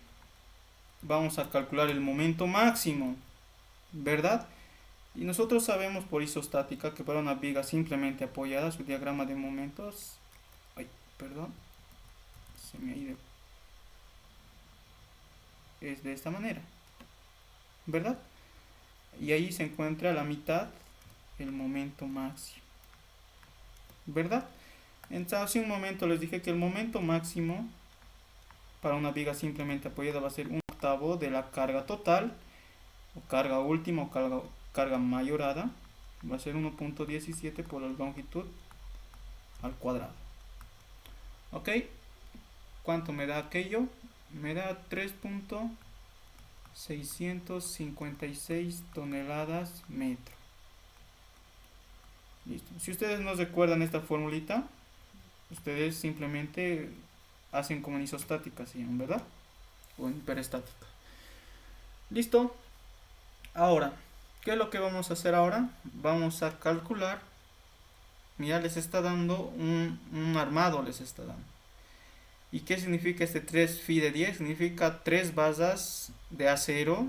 vamos a calcular el momento máximo, ¿verdad? Y nosotros sabemos por isostática que para una viga simplemente apoyada, su diagrama de momentos, se me ha ido, es de esta manera, ¿verdad? Y ahí se encuentra a la mitad el momento máximo, ¿verdad? Entonces hace un momento les dije que el momento máximo para una viga simplemente apoyada va a ser 1/8 de la carga total, o carga última, o carga mayorada, va a ser 1.17 por la longitud al cuadrado. Ok, ¿cuánto me da aquello? Me da 3.656 toneladas metro. Listo. Si ustedes no recuerdan esta formulita, ustedes simplemente hacen como en isostática, ¿sí? ¿Verdad? O en hiperestática. Listo. Ahora, ¿qué es lo que vamos a hacer ahora? Vamos a calcular ya les está dando un armado, les está dando. ¿Y qué significa este 3 phi de 10? Significa 3 basas de acero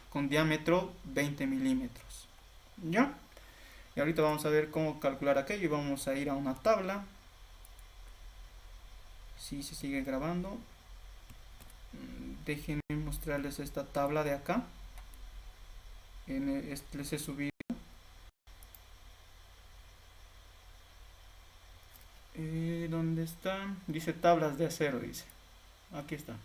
con diámetro 20 milímetros. ¿Ya? Y ahorita vamos a ver cómo calcular aquello y vamos a ir a una tabla. Si se sigue grabando, déjenme mostrarles esta tabla de acá. Les he subido. ¿Dónde está? Dice tablas de acero, dice. Aquí está.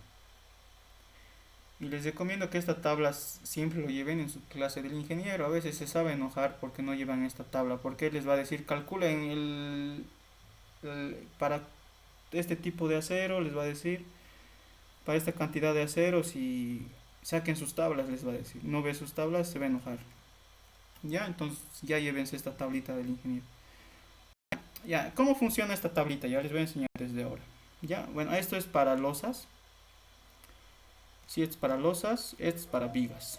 Y les recomiendo que esta tabla siempre lo lleven en su clase del ingeniero. A veces se sabe enojar porque no llevan esta tabla, porque les va a decir calculen para este tipo de acero, les va a decir para esta cantidad de aceros y saquen sus tablas, les va a decir. No ve sus tablas, se va a enojar. Ya, entonces ya llévense esta tablita del ingeniero. Ya, ¿cómo funciona esta tablita? Ya les voy a enseñar desde ahora. Ya, bueno, esto es para losas. Si es para losas, esto es para vigas.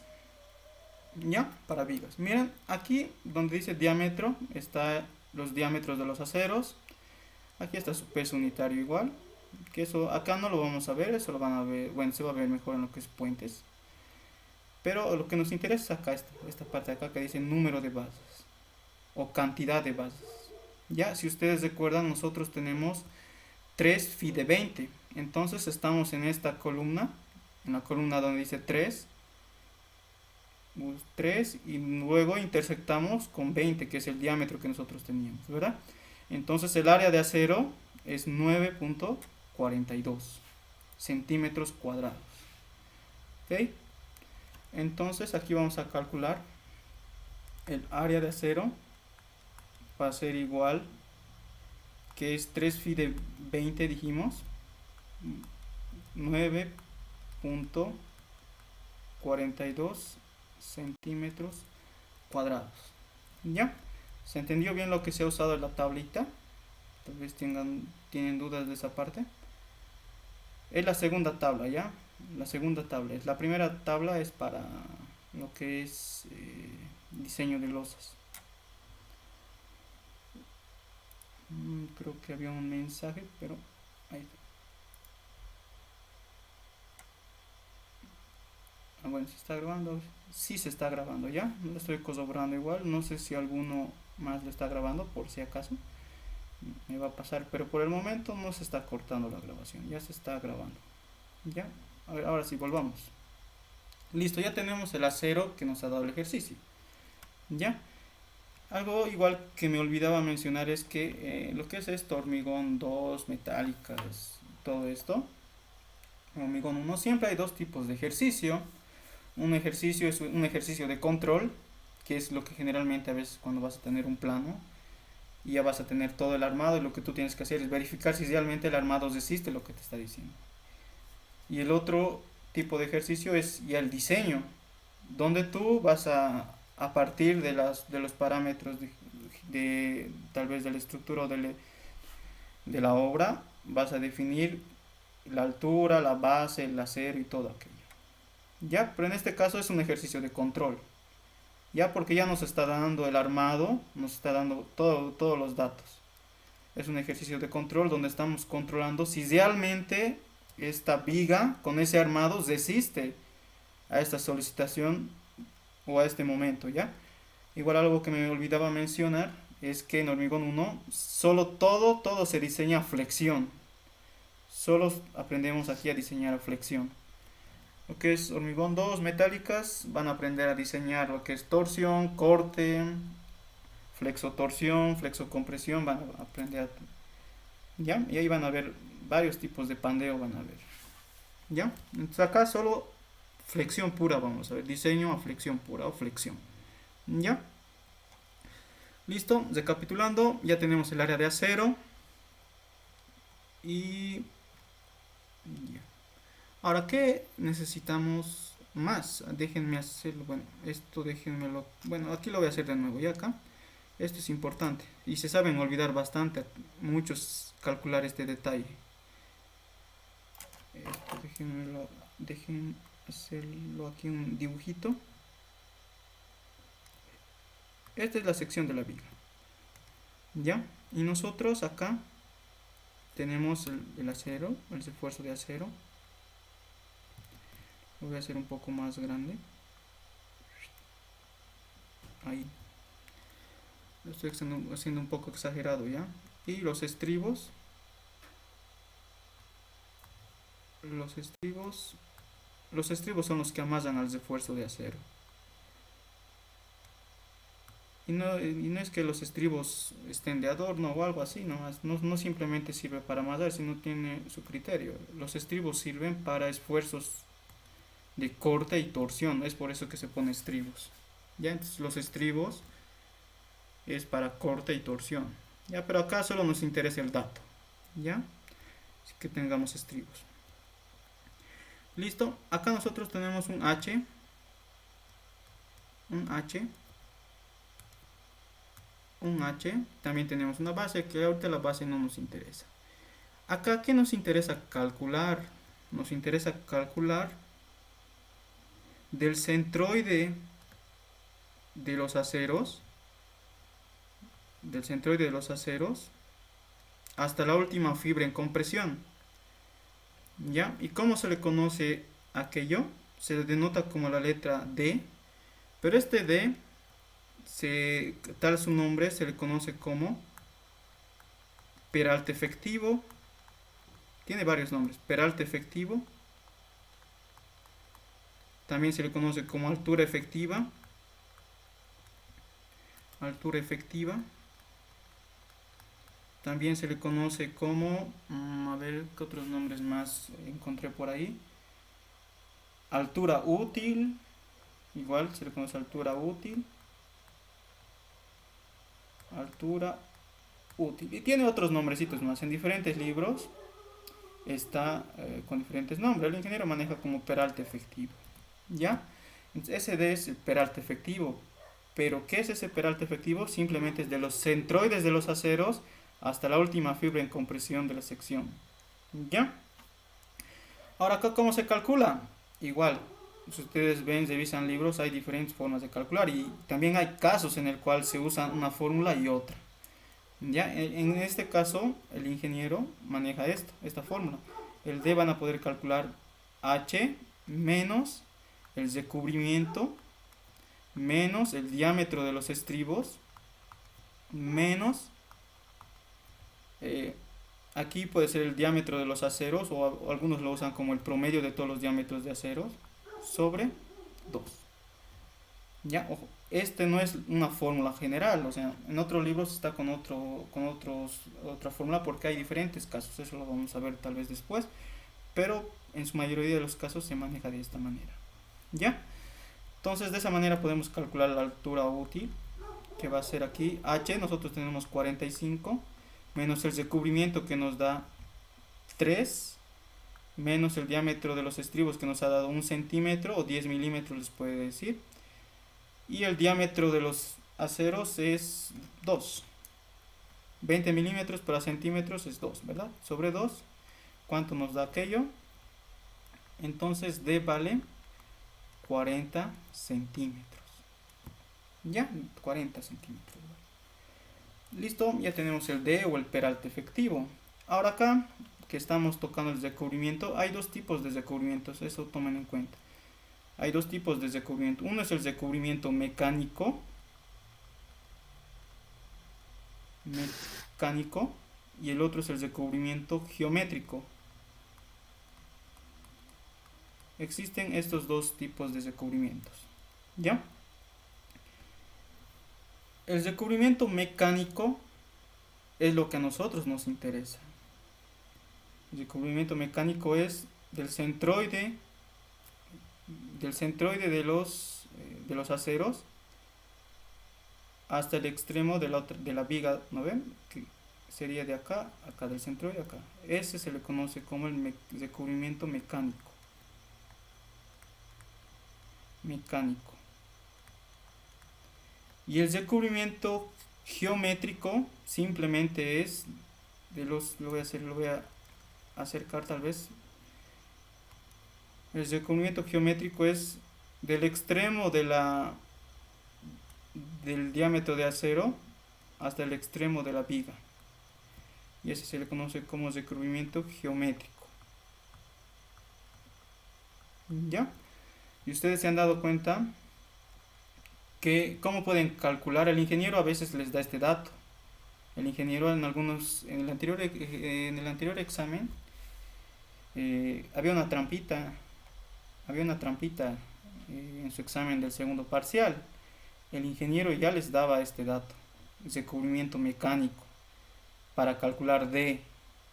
Ya, para vigas. Miren, aquí donde dice diámetro, está los diámetros de los aceros. Aquí está su peso unitario igual. Que eso acá no lo vamos a ver, eso lo van a ver, bueno, se va a ver mejor en lo que es puentes. Pero lo que nos interesa es acá, esta parte de acá que dice número de bases o cantidad de bases. Ya, si ustedes recuerdan, nosotros tenemos 3 phi de 20. Entonces estamos en esta columna, en la columna donde dice 3, 3 y luego intersectamos con 20, que es el diámetro que nosotros teníamos, ¿verdad? Entonces el área de acero es 9.42 centímetros cuadrados. ¿Ok? Entonces aquí vamos a calcular el área de acero. Va a ser igual, que es 3 phi de 20 dijimos, 9.42 centímetros cuadrados. ¿Ya? ¿Se entendió bien lo que se ha usado en la tablita? Tal vez tienen dudas de esa parte. Es la segunda tabla, ¿ya? La segunda tabla. La primera tabla es para lo que es diseño de losas. Creo que había un mensaje, pero ahí está. Bueno, ¿se está grabando? Sí se está grabando ya. Lo estoy cosobrando igual. No sé si alguno más lo está grabando, por si acaso. Me va a pasar, pero por el momento no se está cortando la grabación. Ya se está grabando. Ya. A ver, ahora sí, volvamos. Listo, ya tenemos el acero que nos ha dado el ejercicio. Ya. Algo igual que me olvidaba mencionar es que lo que es esto, hormigón 2, metálicas, todo esto, hormigón 1, siempre hay dos tipos de ejercicio. Un ejercicio es un ejercicio de control, que es lo que generalmente a veces cuando vas a tener un plano y ya vas a tener todo el armado y lo que tú tienes que hacer es verificar si realmente el armado resiste lo que te está diciendo. Y el otro tipo de ejercicio es ya el diseño, donde tú vas a partir de los parámetros tal vez de la estructura o de la obra, vas a definir la altura, la base, el acero y todo aquello. Ya, pero en este caso es un ejercicio de control. Ya porque ya nos está dando el armado, nos está dando todos los datos. Es un ejercicio de control donde estamos controlando si realmente esta viga con ese armado resiste a esta solicitación o a este momento, ¿ya? Igual algo que me olvidaba mencionar es que en hormigón 1 solo todo se diseña a flexión. Solo aprendemos aquí a diseñar a flexión. Lo que es hormigón 2, metálicas, van a aprender a diseñar lo que es torsión, corte, flexotorsión, flexocompresión, van a aprender a... ¿Ya? Y ahí van a ver varios tipos de pandeo, van a ver. ¿Ya? Entonces acá solo flexión pura, vamos a ver, diseño a flexión pura o flexión. ¿Ya? Listo, recapitulando, ya tenemos el área de acero. Y... ya. Ahora, ¿qué necesitamos más? Déjenme hacerlo, bueno, esto déjenmelo, bueno, aquí lo voy a hacer de nuevo, ya acá. Esto es importante y se saben olvidar bastante, muchos calcular este detalle. Esto dejen hacerlo aquí un dibujito. Esta es la sección de la viga. ¿Ya? Y nosotros acá tenemos el acero, el refuerzo de acero. Lo voy a hacer un poco más grande. Ahí. Lo estoy haciendo un poco exagerado, ¿ya? Y los estribos. Los estribos son los que amarran al refuerzo de acero. Y no es que los estribos estén de adorno o algo así, no simplemente sirve para amarrar, sino tiene su criterio. Los estribos sirven para esfuerzos de corte y torsión, es por eso que se pone estribos. Ya, entonces los estribos es para corte y torsión. Ya, pero acá solo nos interesa el dato. Ya, así que tengamos estribos. Listo, acá nosotros tenemos un H, también tenemos una base, que ahorita la base no nos interesa. Acá, ¿qué nos interesa calcular? Nos interesa calcular del centroide de los aceros, hasta la última fibra en compresión. ¿Ya? ¿Y cómo se le conoce aquello? Se le denota como la letra D, pero este D, tal su nombre, se le conoce como peralte efectivo. Tiene varios nombres. Peralte efectivo. También se le conoce como altura efectiva. También se le conoce como, a ver, ¿qué otros nombres más encontré por ahí? Altura útil. Igual se le conoce altura útil. Y tiene otros nombrecitos más. En diferentes libros está con diferentes nombres. El ingeniero maneja como peralte efectivo. ¿Ya? Entonces, ese es el peralte efectivo. Pero, ¿qué es ese peralte efectivo? Simplemente es de los centroides de los aceros hasta la última fibra en compresión de la sección. ¿Ya? Ahora, acá, ¿cómo se calcula? Igual, si ustedes ven, revisan libros, hay diferentes formas de calcular y también hay casos en el cual se usa una fórmula y otra. ¿Ya? En este caso, el ingeniero maneja esta fórmula. El D van a poder calcular H menos el recubrimiento menos el diámetro de los estribos menos aquí puede ser el diámetro de los aceros o algunos lo usan como el promedio de todos los diámetros de aceros sobre 2. Ya, ojo, este no es una fórmula general, o sea, en otros libros está con otra fórmula porque hay diferentes casos, eso lo vamos a ver tal vez después, pero en su mayoría de los casos se maneja de esta manera. ¿Ya? Entonces de esa manera podemos calcular la altura útil, que va a ser aquí H, nosotros tenemos 45, menos el recubrimiento que nos da 3, menos el diámetro de los estribos que nos ha dado 1 centímetro o 10 milímetros les puede decir, y el diámetro de los aceros es 2, 20 milímetros para centímetros es 2, ¿verdad? Sobre 2, ¿cuánto nos da aquello? Entonces D vale 40 centímetros. Ya, 40 centímetros. Listo, ya tenemos el D o el peralte efectivo. Ahora acá, que estamos tocando el recubrimiento, hay dos tipos de recubrimientos, eso tomen en cuenta. Hay dos tipos de recubrimiento. Uno es el recubrimiento mecánico. Y el otro es el recubrimiento geométrico. Existen estos dos tipos de recubrimientos. ¿Ya? El recubrimiento mecánico es lo que a nosotros nos interesa. El recubrimiento mecánico es del centroide de los aceros hasta el extremo de la viga, ¿no ven? Que sería de acá del centroide acá. Ese se le conoce como el recubrimiento mecánico. Y el recubrimiento geométrico simplemente es lo voy a acercar tal vez. El recubrimiento geométrico es del extremo del diámetro de acero hasta el extremo de la viga. Y ese se le conoce como recubrimiento geométrico. ¿Ya? Y ustedes se han dado cuenta que cómo pueden calcular. El ingeniero a veces les da este dato. El ingeniero en el anterior examen había una trampita en su examen del segundo parcial. El ingeniero ya les daba este dato, ese cubrimiento mecánico, para calcular D.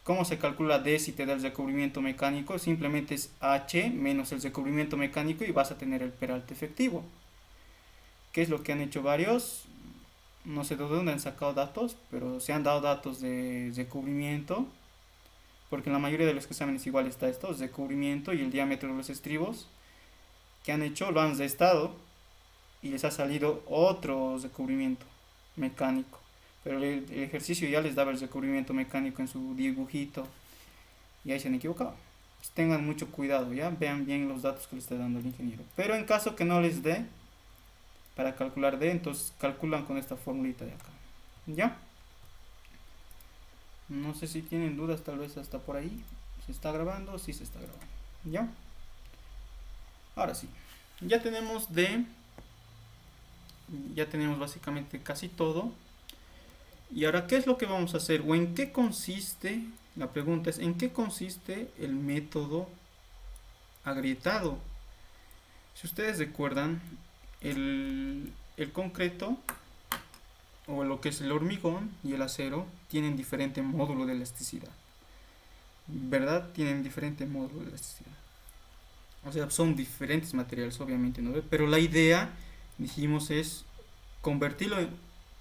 ¿Cómo se calcula D si te da el recubrimiento mecánico? Simplemente es H menos el recubrimiento mecánico y vas a tener el peralte efectivo. ¿Qué es lo que han hecho varios? No sé de dónde han sacado datos, pero se han dado datos de recubrimiento, porque en la mayoría de los exámenes igual está esto, recubrimiento y el diámetro de los estribos. ¿Qué han hecho? Lo han restado y les ha salido otro recubrimiento mecánico. Pero el ejercicio ya les daba el recubrimiento mecánico en su dibujito y ahí se han equivocado. Pues tengan mucho cuidado, ya vean bien los datos que les está dando el ingeniero. Pero en caso que no les dé, para calcular D, entonces calculan con esta formulita de acá. ¿Ya? No sé si tienen dudas, tal vez hasta por ahí. ¿Se está grabando? Sí se está grabando. ¿Ya? Ahora sí. Ya tenemos D. Ya tenemos básicamente casi todo. Y ahora, ¿qué es lo que vamos a hacer? ¿O en qué consiste? La pregunta es, ¿en qué consiste el método agrietado? Si ustedes recuerdan, el concreto, o lo que es el hormigón y el acero, tienen diferente módulo de elasticidad. ¿Verdad? Tienen diferente módulo de elasticidad. O sea, son diferentes materiales, obviamente, ¿no? Pero la idea, dijimos, es convertirlo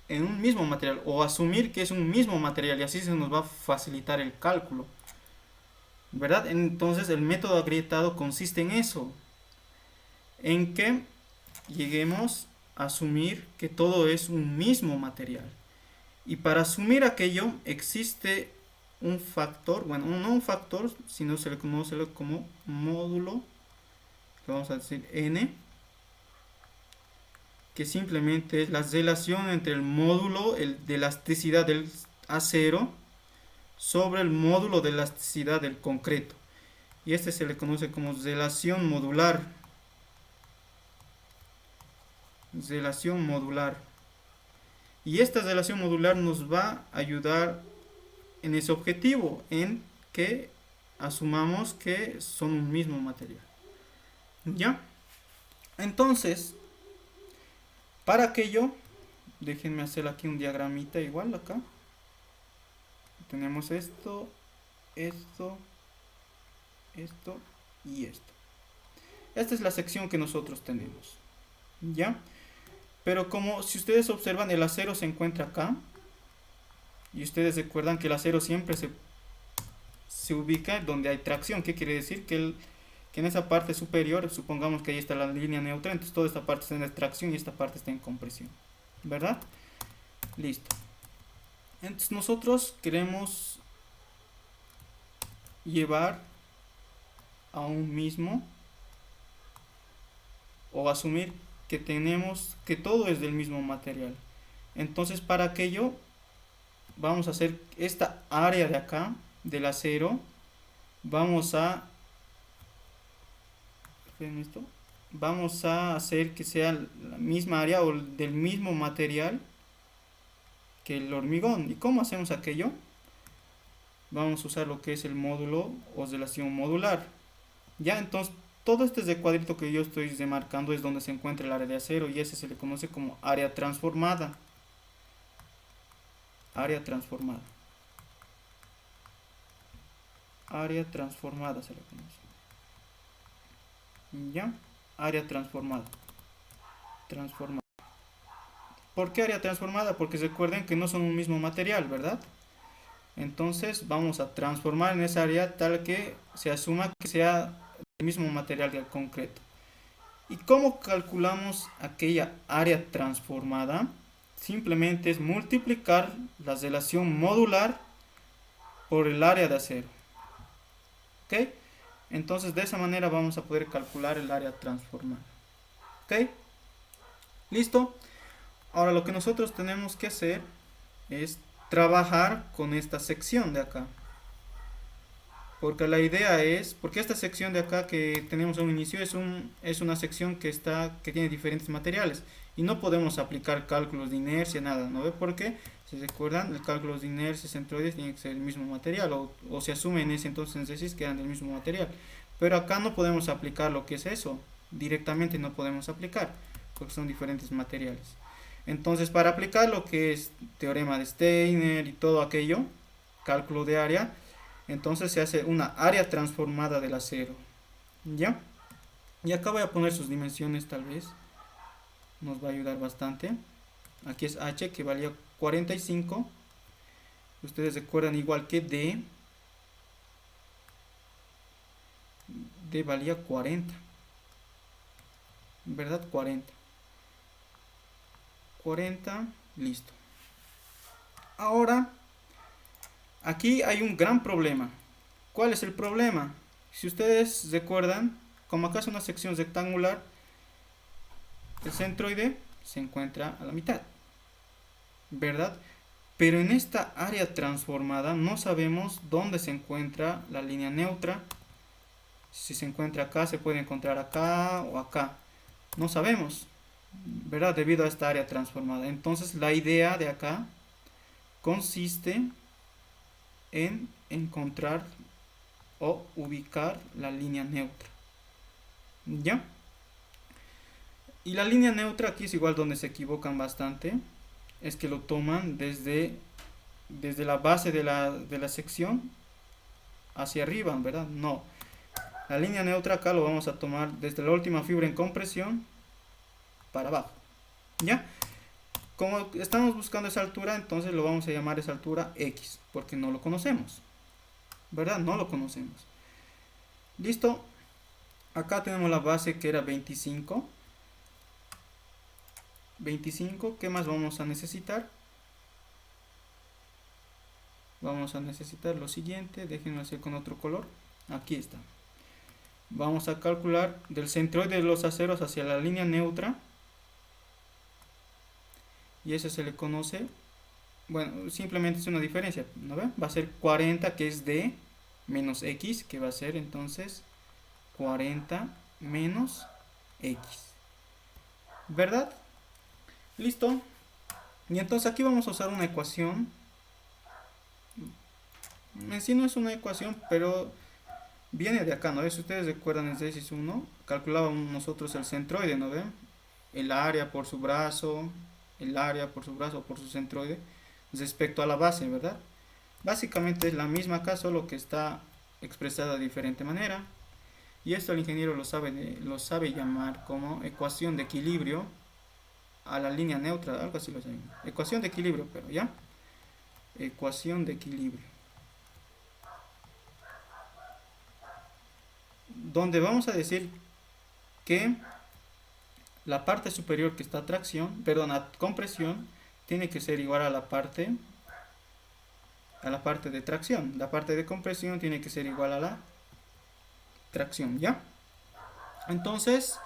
en un mismo material, o asumir que es un mismo material, y así se nos va a facilitar el cálculo, ¿verdad? Entonces el método agrietado consiste en eso, en que lleguemos a asumir que todo es un mismo material, y para asumir aquello existe un factor, bueno, no un factor, sino se le conoce como módulo, que vamos a decir N, que simplemente es la relación entre el módulo de elasticidad del acero sobre el módulo de elasticidad del concreto. Y este se le conoce como relación modular. Relación modular. Y esta relación modular nos va a ayudar en ese objetivo, en que asumamos que son un mismo material. ¿Ya? Entonces, para aquello, déjenme hacer aquí un diagramita igual acá. Tenemos esto y esto. Esta es la sección que nosotros tenemos. ¿Ya? Pero como si ustedes observan, el acero se encuentra acá. Y ustedes recuerdan que el acero siempre se ubica donde hay tracción. ¿Qué quiere decir? Que en esa parte superior, supongamos que ahí está la línea neutra, entonces toda esta parte está en tracción y esta parte está en compresión, ¿verdad? Listo. Entonces nosotros queremos llevar a un mismo, o asumir que tenemos que todo es del mismo material. Entonces para aquello vamos a hacer esta área de acá del acero, vamos a hacer que sea la misma área o del mismo material que el hormigón. ¿Y cómo hacemos aquello? Vamos a usar lo que es el módulo o relación modular. Ya, entonces todo este cuadrito que yo estoy demarcando es donde se encuentra el área de acero, y ese se le conoce como área transformada. Área transformada. Área transformada se le conoce. ¿Ya? Área transformada. Transformada. ¿Por qué área transformada? Porque recuerden que no son un mismo material, ¿verdad? Entonces vamos a transformar en esa área tal que se asuma que sea el mismo material que el concreto. ¿Y cómo calculamos aquella área transformada? Simplemente es multiplicar la relación modular por el área de acero. ¿Ok? Entonces de esa manera vamos a poder calcular el área transformada. ¿Ok? ¿Listo? Ahora lo que nosotros tenemos que hacer es trabajar con esta sección de acá. Porque la idea es, porque esta sección de acá que tenemos a un inicio es una sección que tiene diferentes materiales y no podemos aplicar cálculos de inercia, nada, ¿no ve? Porque, si se recuerdan, el cálculo de inercia centroides tiene que ser el mismo material o se asume en ese entonces que eran del mismo material. Pero acá no podemos aplicar lo que es eso, directamente no podemos aplicar, porque son diferentes materiales. Entonces, para aplicar lo que es teorema de Steiner y todo aquello, cálculo de área, entonces se hace una área transformada del acero. ¿Ya? Y acá voy a poner sus dimensiones tal vez. Nos va a ayudar bastante. Aquí es H que valía 45. Ustedes recuerdan igual que D. D valía 40. ¿Verdad? 40. 40. Listo. Ahora, aquí hay un gran problema. ¿Cuál es el problema? Si ustedes recuerdan, como acá es una sección rectangular, el centroide se encuentra a la mitad, ¿verdad? Pero en esta área transformada no sabemos dónde se encuentra la línea neutra. Si se encuentra acá, se puede encontrar acá o acá. No sabemos, ¿verdad? Debido a esta área transformada. Entonces la idea de acá consiste en encontrar o ubicar la línea neutra. ¿Ya? Y la línea neutra aquí es igual donde se equivocan bastante. Es que lo toman desde la base de la sección hacia arriba, ¿verdad? No. La línea neutra acá lo vamos a tomar desde la última fibra en compresión para abajo. ¿Ya? Como estamos buscando esa altura, entonces lo vamos a llamar esa altura X, porque no lo conocemos. ¿Verdad? No lo conocemos. Listo. Acá tenemos la base que era 25. 25. ¿Qué más vamos a necesitar? Vamos a necesitar lo siguiente. Déjenme hacer con otro color. Aquí está. Vamos a calcular del centroide de los aceros hacia la línea neutra. Y eso se le conoce. Bueno, simplemente es una diferencia, ¿no ve? Va a ser 40, que es D, menos X, que va a ser entonces 40 menos X. ¿Verdad? Listo. Y entonces aquí vamos a usar una ecuación. En sí no es una ecuación, pero viene de acá, ¿no ve? Si ustedes recuerdan en exercicio 1, calculábamos nosotros el centroide, ¿no ve? El área por su brazo, o por su centroide, respecto a la base, ¿verdad? Básicamente es la misma acá, solo que está expresada de diferente manera. Y esto el ingeniero lo sabe llamar como ecuación de equilibrio a la línea neutra, algo así lo llaman. Ecuación de equilibrio, pero ya. Ecuación de equilibrio. Donde vamos a decir que la parte superior que está a compresión, tiene que ser igual a la parte de tracción. La parte de compresión tiene que ser igual a la tracción, ¿ya? Entonces,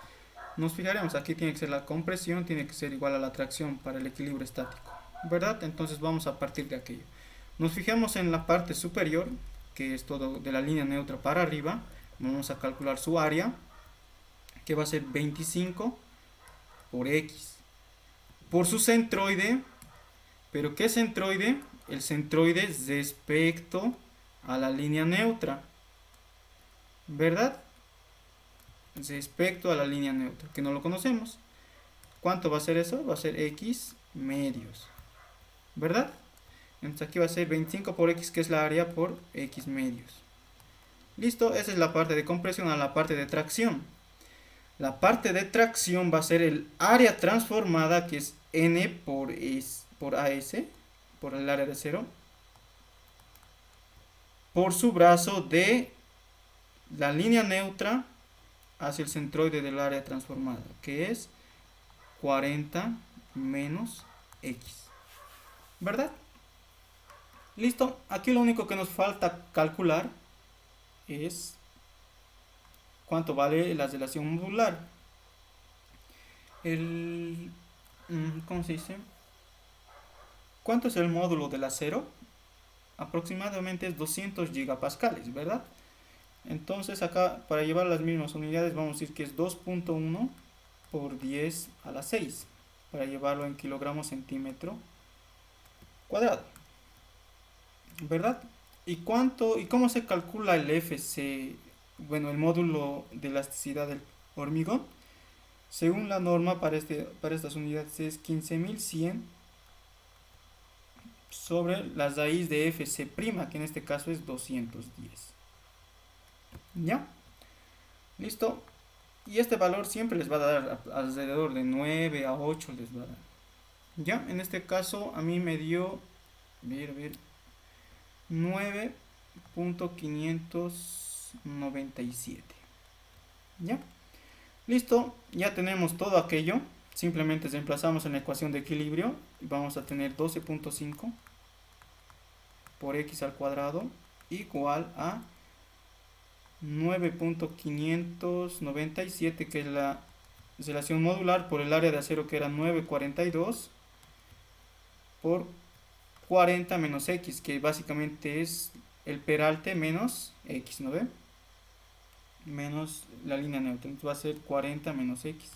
nos fijaremos, aquí tiene que ser la compresión, tiene que ser igual a la tracción para el equilibrio estático, ¿verdad? Entonces vamos a partir de aquello. Nos fijamos en la parte superior, que es todo de la línea neutra para arriba. Vamos a calcular su área, que va a ser 25 por X. Por su centroide, ¿pero qué centroide? El centroide respecto a la línea neutra, ¿verdad? Respecto a la línea neutra, que no lo conocemos. ¿Cuánto va a ser eso? Va a ser X medios, ¿verdad? Entonces aquí va a ser 25 por X, que es la área, por X medios. Listo, esa es la parte de compresión. A la parte de tracción. La parte de tracción va a ser el área transformada, que es N por AS, por el área de acero, por su brazo de la línea neutra hacia el centroide del área transformada, que es 40 menos X. ¿Verdad? Listo. Aquí lo único que nos falta calcular es cuánto vale la relación modular. ¿Cómo se dice? ¿Cuánto es el módulo del acero? Aproximadamente es 200 gigapascales, ¿verdad? Entonces acá, para llevar las mismas unidades, vamos a decir que es 2.1 por 10 a la 6, para llevarlo en kilogramos centímetro cuadrado, ¿verdad? ¿Y cómo se calcula el FC? Bueno, el módulo de elasticidad del hormigón. Según la norma para estas unidades es 15.100 sobre la raíz de FC', que en este caso es 210. ¿Ya? ¿Listo? Y este valor siempre les va a dar alrededor de 9 a 8 les va a dar. ¿Ya? En este caso a mí me dio, ver, 9.597. ¿Ya? Listo, ya tenemos todo aquello. Simplemente reemplazamos en la ecuación de equilibrio y vamos a tener 12.5 por x al cuadrado igual a 9.597, que es la relación modular por el área de acero, que era 942 por 40 menos x, que básicamente es el peralte menos x, ¿no ve? Menos la línea neutra, entonces va a ser 40 menos x.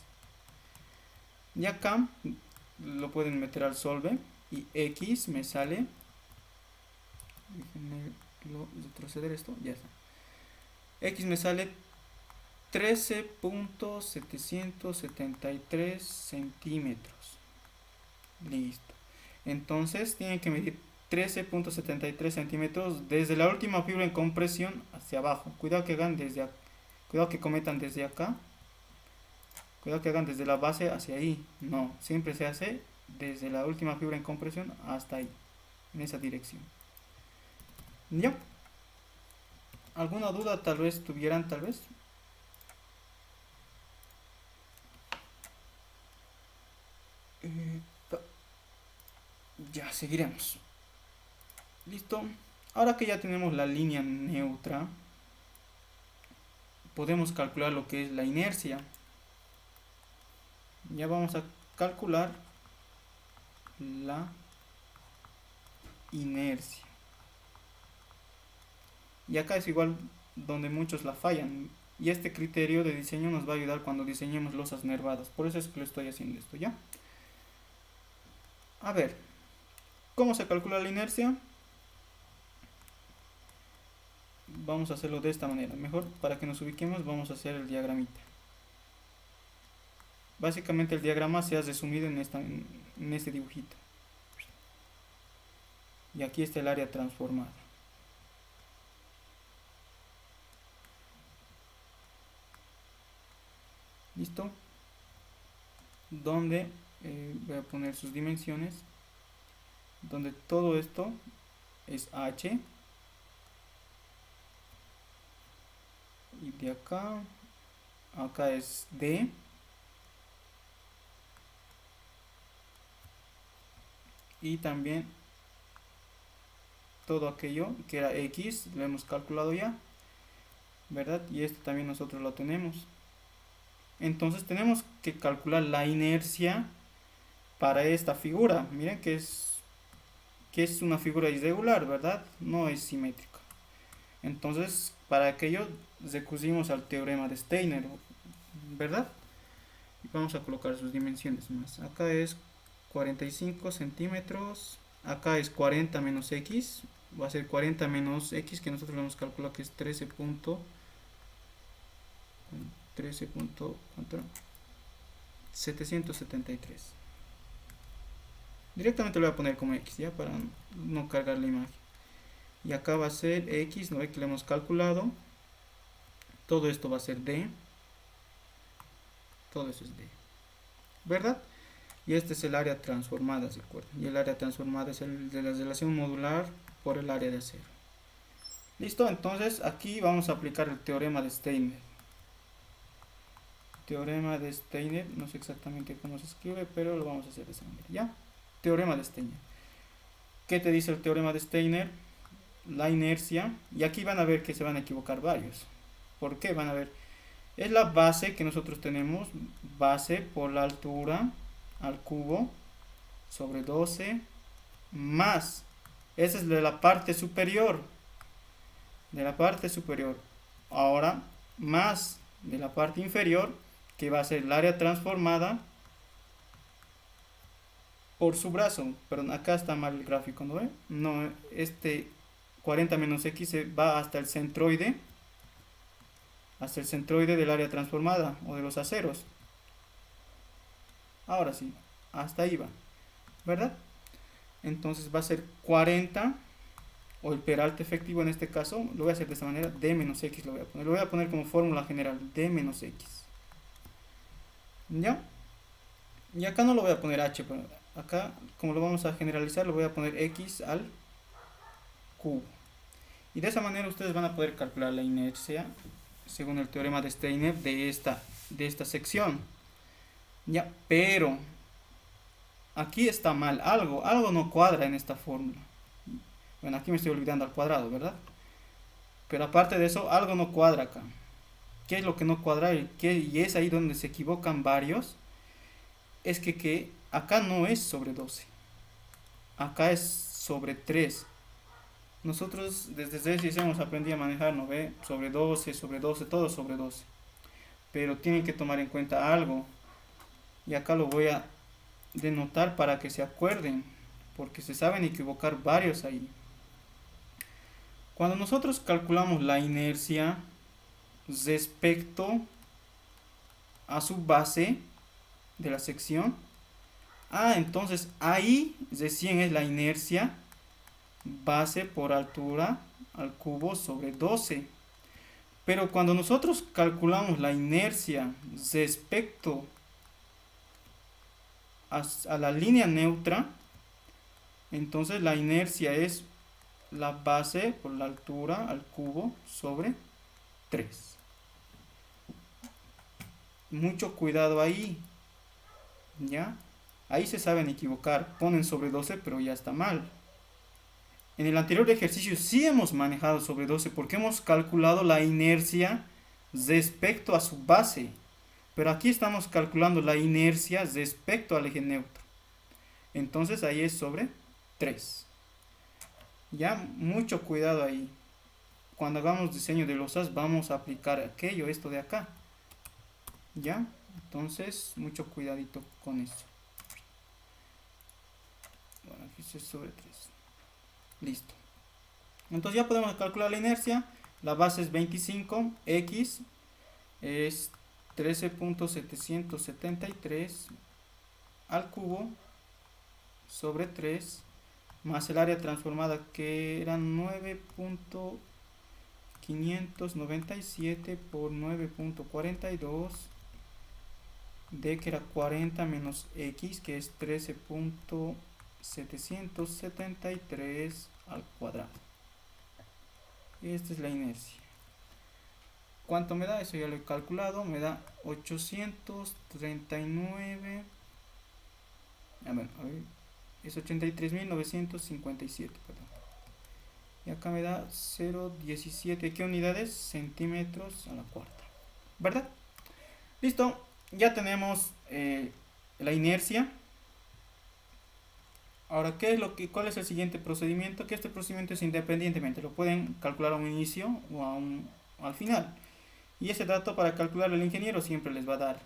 Y acá lo pueden meter al solve y x me sale, déjenme retroceder esto, ya está. X me sale 13.773 centímetros. Listo. Entonces tienen que medir 13.73 centímetros desde la última fibra en compresión hacia abajo. Cuidado que hagan cuidado que cometan desde acá. Cuidado que hagan desde la base hacia ahí. No, siempre se hace desde la última fibra en compresión hasta ahí, en esa dirección. ¿Ya? ¿Alguna duda tal vez tuvieran, tal vez? Ya, seguiremos. Listo. Ahora que ya tenemos la línea neutra, podemos calcular lo que es la inercia. Ya vamos a calcular la inercia. Y acá es igual donde muchos la fallan. Y este criterio de diseño nos va a ayudar cuando diseñemos losas nervadas. Por eso es que lo estoy haciendo esto, ¿ya? A ver, ¿cómo se calcula la inercia? Vamos a hacerlo de esta manera. Mejor, para que nos ubiquemos, vamos a hacer el diagramita. Básicamente el diagrama se ha resumido en este dibujito. Y aquí está el área transformada. ¿Listo? Donde voy a poner sus dimensiones. Donde todo esto es h. Y de acá es d. Y también todo aquello que era x lo hemos calculado ya, ¿verdad? Y esto también nosotros lo tenemos. Entonces tenemos que calcular la inercia para esta figura. Miren que es una figura irregular, ¿verdad? No es simétrica. Entonces, para aquello recurrimos al teorema de Steiner, ¿verdad? Y vamos a colocar sus dimensiones más. Acá es 45 centímetros. Acá es 40 menos x. Va a ser 40 menos x, que nosotros hemos calculado que es 773. Directamente lo voy a poner como x, ya, para no cargar la imagen. Y acá va a ser x, ¿no ve que lo hemos calculado? Todo esto va a ser d. Todo eso es d, ¿verdad? Y este es el área transformada, ¿se acuerdan? Y el área transformada es el de la relación modular por el área de acero. ¿Listo? Entonces aquí vamos a aplicar el teorema de Steiner. Teorema de Steiner, no sé exactamente cómo se escribe, pero lo vamos a hacer de esa manera, ¿ya? Teorema de Steiner. ¿Qué te dice el teorema de Steiner? La inercia, y aquí van a ver que se van a equivocar varios. ¿Por qué? Van a ver, es la base que nosotros tenemos, base por la altura al cubo sobre 12 más, esa es de la parte superior, de la parte superior. Ahora, más de la parte inferior, que va a ser el área transformada por su brazo. Perdón, acá está mal el gráfico, ¿no ve? No, este 40 menos x se va hasta el centroide del área transformada o de los aceros. Ahora sí, hasta ahí va, ¿verdad? Entonces va a ser 40, o el peralte efectivo en este caso, lo voy a hacer de esta manera, d menos x lo voy a poner como fórmula general, d menos x. ¿Ya? Y acá no lo voy a poner h, pero acá como lo vamos a generalizar, lo voy a poner x al cubo. Y de esa manera ustedes van a poder calcular la inercia según el teorema de Steiner de esta sección. Ya, pero aquí está mal algo no cuadra en esta fórmula. Bueno, aquí me estoy olvidando al cuadrado, ¿verdad? Pero aparte de eso, algo no cuadra acá. ¿Qué es lo que no cuadra? Y es ahí donde se equivocan varios. Es que acá no es sobre 12. Acá es sobre 3. Nosotros desde C6 hemos aprendido a manejar, ¿no ve? Sobre 12, todo sobre 12. Pero tienen que tomar en cuenta algo. Y acá lo voy a denotar para que se acuerden. Porque se saben equivocar varios ahí. Cuando nosotros calculamos la inercia respecto a su base de la sección, entonces ahí recién es la inercia base por altura al cubo sobre 12. Pero cuando nosotros calculamos la inercia respecto a la línea neutra, entonces la inercia es la base por la altura al cubo sobre 3. Mucho cuidado ahí, ¿ya? Ahí se saben equivocar, ponen sobre 12 pero ya está mal. En el anterior ejercicio sí hemos manejado sobre 12 porque hemos calculado la inercia respecto a su base. Pero aquí estamos calculando la inercia respecto al eje neutro. Entonces ahí es sobre 3. Ya, mucho cuidado ahí. Cuando hagamos diseño de losas vamos a aplicar esto de acá. Ya, entonces mucho cuidadito con eso. Bueno, aquí es sobre 3. Listo. Entonces ya podemos calcular la inercia. La base es 25, x es 13.773 al cubo sobre 3 más el área transformada que eran 9.597 por 9.42 d que era 40 menos x que es 13.773 al cuadrado. Esta es la inercia. ¿Cuánto me da? Eso ya lo he calculado. Me da 839. Es 83.957, perdón. Y acá me da 0.17. ¿Qué unidades? Centímetros a la cuarta. ¿Verdad? Listo. Ya tenemos la inercia. Ahora, ¿cuál es el siguiente procedimiento? Que este procedimiento es independientemente. Lo pueden calcular a un inicio o al final. Y ese dato para calcular el ingeniero siempre les va a dar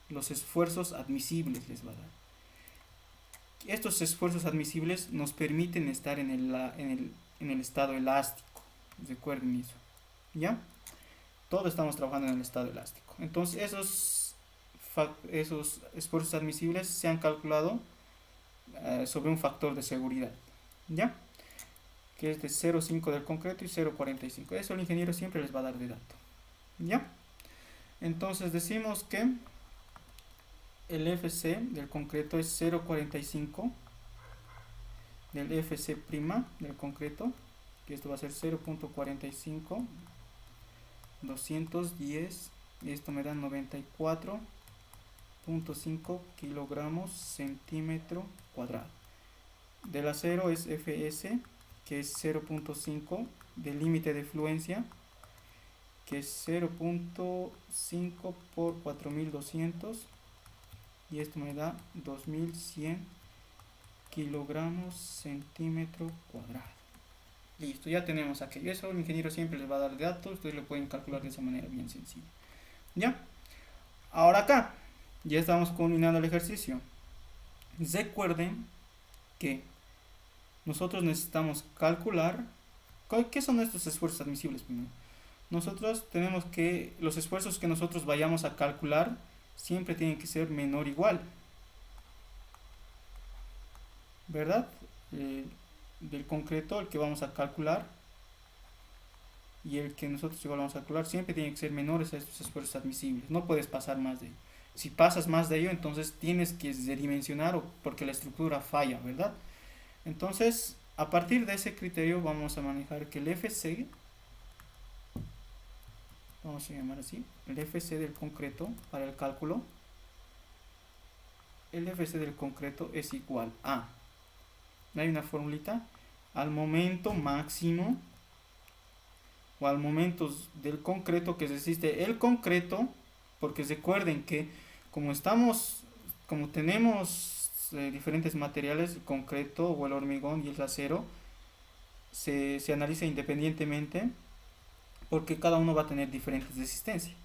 los esfuerzos admisibles, les va a dar. Estos esfuerzos admisibles nos permiten estar en el estado elástico. Recuerden eso. ¿Ya? Todos estamos trabajando en el estado elástico. Entonces esos esfuerzos admisibles se han calculado sobre un factor de seguridad. ¿Ya? Que es de 0,5 del concreto y 0,45. Eso el ingeniero siempre les va a dar de dato. ¿Ya? Entonces decimos que el FC del concreto es 0,45 del FC' del concreto, que esto va a ser 0.45, 210, y esto me da 94.5 kilogramos centímetro cuadrado. Del acero es FS, que es 0.5 del límite de fluencia, que es 0.5 por 4200, y esto me da 2100 kilogramos centímetro cuadrado. Listo, ya tenemos aquello. Eso el ingeniero siempre les va a dar datos, ustedes lo pueden calcular de esa manera bien sencilla. ¿Ya? Ahora acá, ya estamos culminando el ejercicio. Recuerden que nosotros necesitamos calcular qué son estos esfuerzos admisibles primero. Nosotros tenemos que, los esfuerzos que nosotros vayamos a calcular siempre tienen que ser menor o igual, ¿verdad? Del concreto, el que vamos a calcular y el que nosotros igual vamos a calcular siempre tiene que ser menores a estos esfuerzos admisibles. No puedes pasar más de ello. Si pasas más de ello, entonces tienes que redimensionar porque la estructura falla, ¿verdad? Entonces, a partir de ese criterio vamos a manejar que el FC, vamos a llamar así, el FC del concreto para el cálculo, el FC del concreto es igual a, hay una formulita, al momento máximo o al momento del concreto que resiste el concreto, porque recuerden que como tenemos diferentes materiales, el concreto o el hormigón y el acero, se analiza independientemente porque cada uno va a tener diferentes resistencias.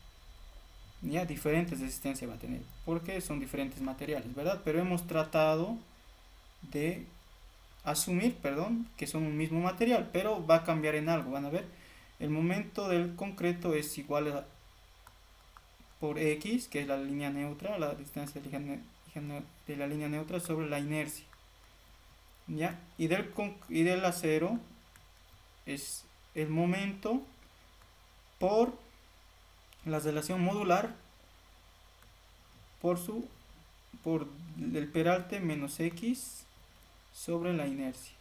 Ya diferentes resistencias va a tener porque son diferentes materiales, ¿verdad? Pero hemos tratado de asumir, que son un mismo material, pero va a cambiar en algo. Van a ver, el momento del concreto es igual a por X, que es la línea neutra, la distancia de la línea neutra sobre la inercia. ¿Ya? Y del acero es el momento por la relación modular por el peralte menos X sobre la inercia.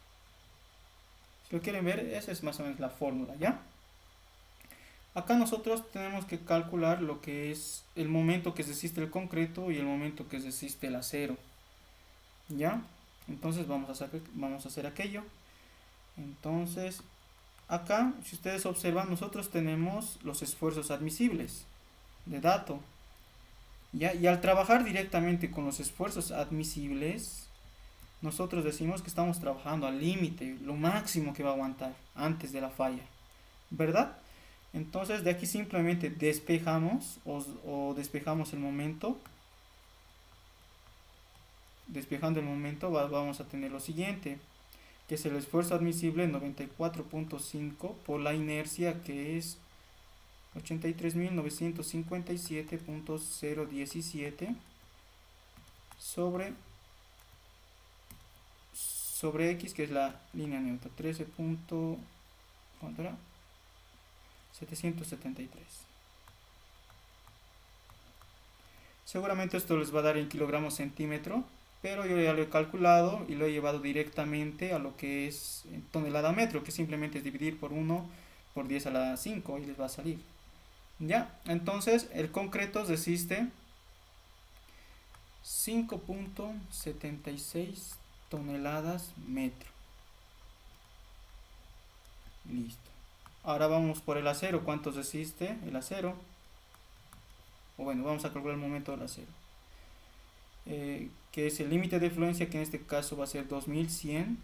Si lo quieren ver, esa es más o menos la fórmula, ¿ya? Acá nosotros tenemos que calcular lo que es el momento que resiste el concreto y el momento que resiste el acero, ¿ya? Entonces vamos a hacer aquello. Entonces, acá, si ustedes observan, nosotros tenemos los esfuerzos admisibles de dato, ¿ya? Y al trabajar directamente con los esfuerzos admisibles, nosotros decimos que estamos trabajando al límite, lo máximo que va a aguantar antes de la falla, ¿verdad? Entonces de aquí simplemente despejamos o despejamos el momento. Despejando el momento vamos a tener lo siguiente, que es el esfuerzo admisible 94.5 por la inercia, que es 83.957.017 sobre X, que es la línea neutra, 13.773. Seguramente esto les va a dar en kilogramos centímetro, pero yo ya lo he calculado y lo he llevado directamente a lo que es en tonelada metro, que simplemente es dividir por 1 por 10 a la 5 y les va a salir. Ya, entonces el concreto resiste 5.76 toneladas metro. Listo. Ahora vamos por el acero. ¿Cuánto resiste el acero? O bueno, vamos a calcular el momento del acero. Que es el límite de fluencia, que en este caso va a ser 2100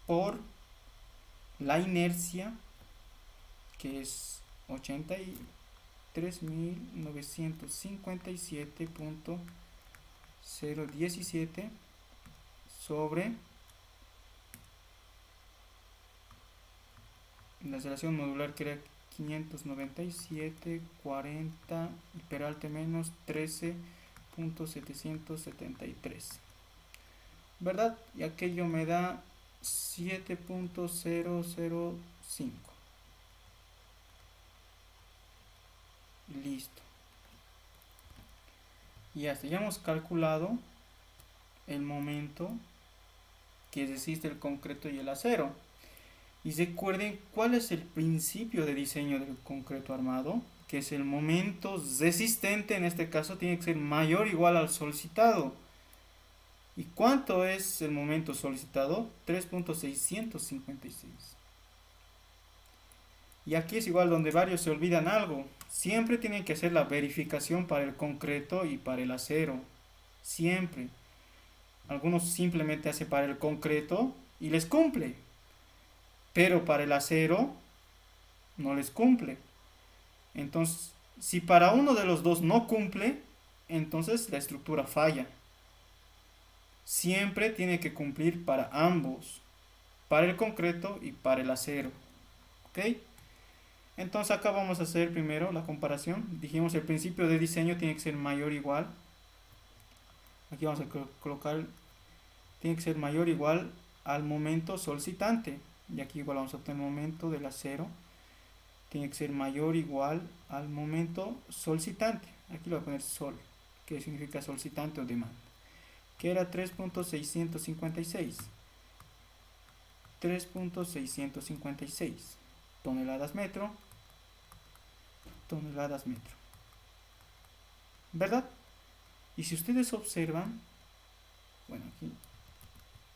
por la inercia, que es 83.957.017 sobre la relación modular, que era 597.40 y peralte menos 13.773, ¿verdad? Y aquello me da 7.005. Listo. Y hasta ya hemos calculado el momento que resiste el concreto y el acero. Y recuerden cuál es el principio de diseño del concreto armado, que es el momento resistente. En este caso tiene que ser mayor o igual al solicitado. ¿Y cuánto es el momento solicitado? 3.656. Y aquí es igual donde varios se olvidan algo. Siempre tienen que hacer la verificación para el concreto y para el acero. Siempre. Algunos simplemente hace para el concreto y les cumple, pero para el acero no les cumple. Entonces, si para uno de los dos no cumple, entonces la estructura falla. Siempre tiene que cumplir para ambos, para el concreto y para el acero. ¿Ok? Entonces acá vamos a hacer primero la comparación. Dijimos el principio de diseño tiene que ser mayor o igual. Aquí vamos a colocar, tiene que ser mayor o igual al momento solicitante. Y aquí igual vamos a obtener el momento del acero. Tiene que ser mayor o igual al momento solicitante. Aquí lo voy a poner sol, que significa solicitante o demanda. Que era 3.656. 3.656 toneladas metro. Toneladas metro. ¿Verdad? Y si ustedes observan, bueno, aquí,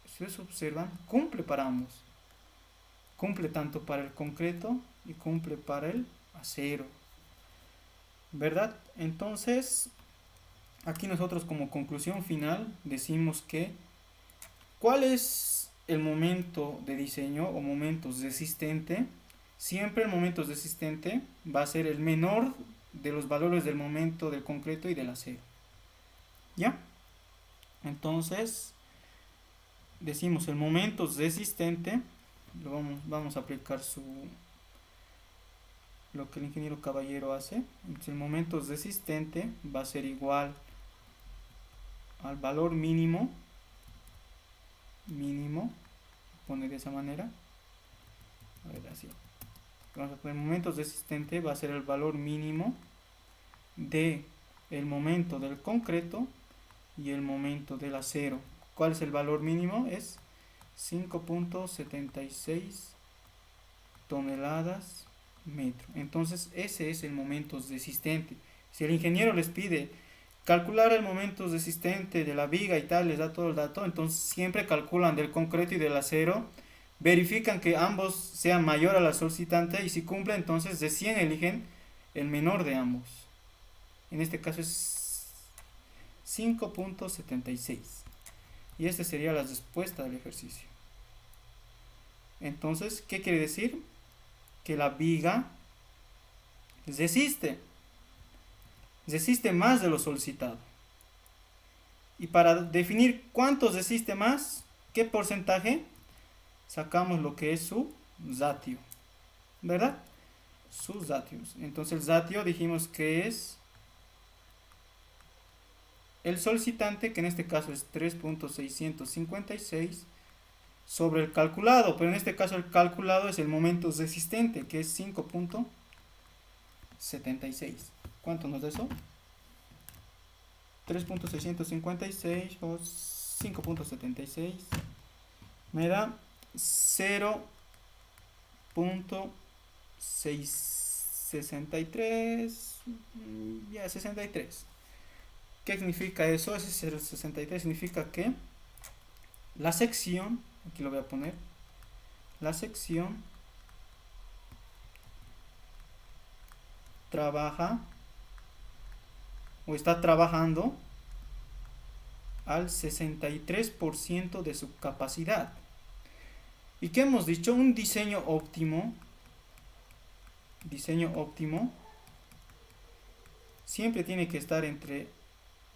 si ustedes observan, cumple para ambos. Cumple tanto para el concreto y cumple para el acero. ¿Verdad? Entonces, aquí nosotros como conclusión final decimos que ¿cuál es el momento de diseño o momentos desistente? Siempre el momento desistente va a ser el menor de los valores del momento del concreto y del acero. ¿Ya? Entonces, decimos el momento desistente, vamos a aplicar lo que el ingeniero Caballero hace. Entonces, el momento desistente va a ser igual al valor mínimo, pone de esa manera, a ver, así, vamos a poner momentos desistente, va a ser el valor mínimo de el momento del concreto y el momento del acero. ¿Cuál es el valor mínimo? Es 5.76 toneladas metro. Entonces ese es el momento desistente. Si el ingeniero les pide calcular el momento desistente de la viga y tal, les da todo el dato, entonces siempre calculan del concreto y del acero, verifican que ambos sean mayor a la solicitante y si cumple, entonces de 100 eligen el menor de ambos. En este caso es 5.76. Y esta sería la respuesta del ejercicio. Entonces, ¿qué quiere decir? Que la viga resiste más de lo solicitado. Y para definir cuánto resiste más, ¿qué porcentaje? Sacamos lo que es su ratio, ¿verdad? Sus ratios. Entonces el ratio dijimos que es el solicitante, que en este caso es 3.656, sobre el calculado, pero en este caso el calculado es el momento resistente, que es 5.76. ¿Cuánto nos da eso? 3.656 o 5.76 me da 0.663, ya 63. ¿Qué significa eso? Ese 0.63 significa que la sección, aquí lo voy a poner, la sección trabaja o está trabajando al 63% de su capacidad. ¿Y qué hemos dicho? Un diseño óptimo siempre tiene que estar entre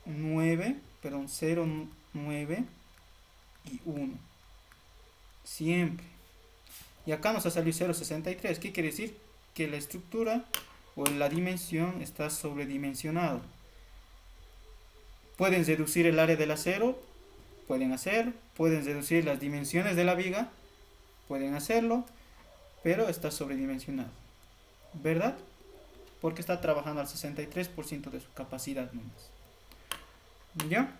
0,9 y 1. Siempre. Y acá nos ha salido 0,63. ¿Qué quiere decir? Que la estructura o la dimensión está sobredimensionada. Pueden reducir el área del acero, pueden reducir las dimensiones de la viga, pueden hacerlo, pero está sobredimensionado, ¿verdad? Porque está trabajando al 63% de su capacidad nomás. ¿Ya?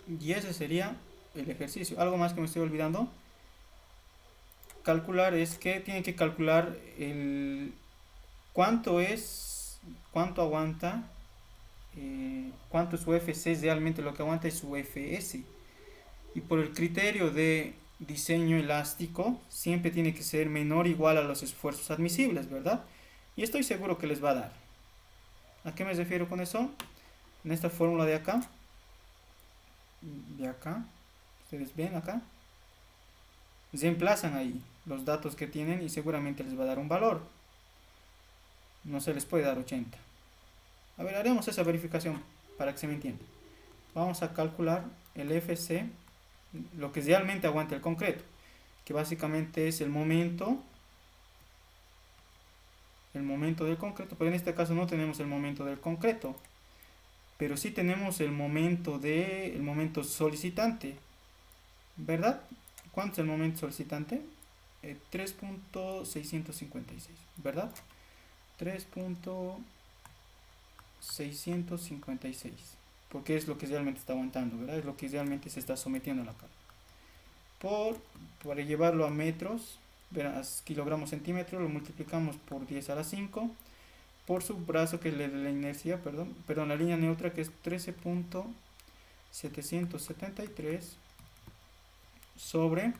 Y ese sería el ejercicio. ¿Algo más que me estoy olvidando? Calcular es que tiene que calcular el cuánto aguanta, cuánto es su FC, realmente lo que aguanta es su FS. Y por el criterio de diseño elástico, siempre tiene que ser menor o igual a los esfuerzos admisibles, ¿verdad? Y estoy seguro que les va a dar. ¿A qué me refiero con eso? En esta fórmula de acá, de acá, ustedes ven acá, reemplazan ahí los datos que tienen y seguramente les va a dar un valor. No se les puede dar 80. A ver, haremos esa verificación para que se me entienda. Vamos a calcular el FC, lo que realmente aguanta el concreto, que básicamente es el momento del concreto, pero en este caso no tenemos el momento del concreto, pero sí tenemos el momento solicitante, ¿verdad? ¿Cuánto es el momento solicitante? 3.656, ¿verdad? 3.656, porque es lo que realmente está aguantando, ¿verdad? Es lo que realmente se está sometiendo a la carga. Para llevarlo a metros, verás, kilogramos centímetros, lo multiplicamos por 10 a la 5, por su brazo que es la inercia, perdón, la línea neutra que es 13.773 sobre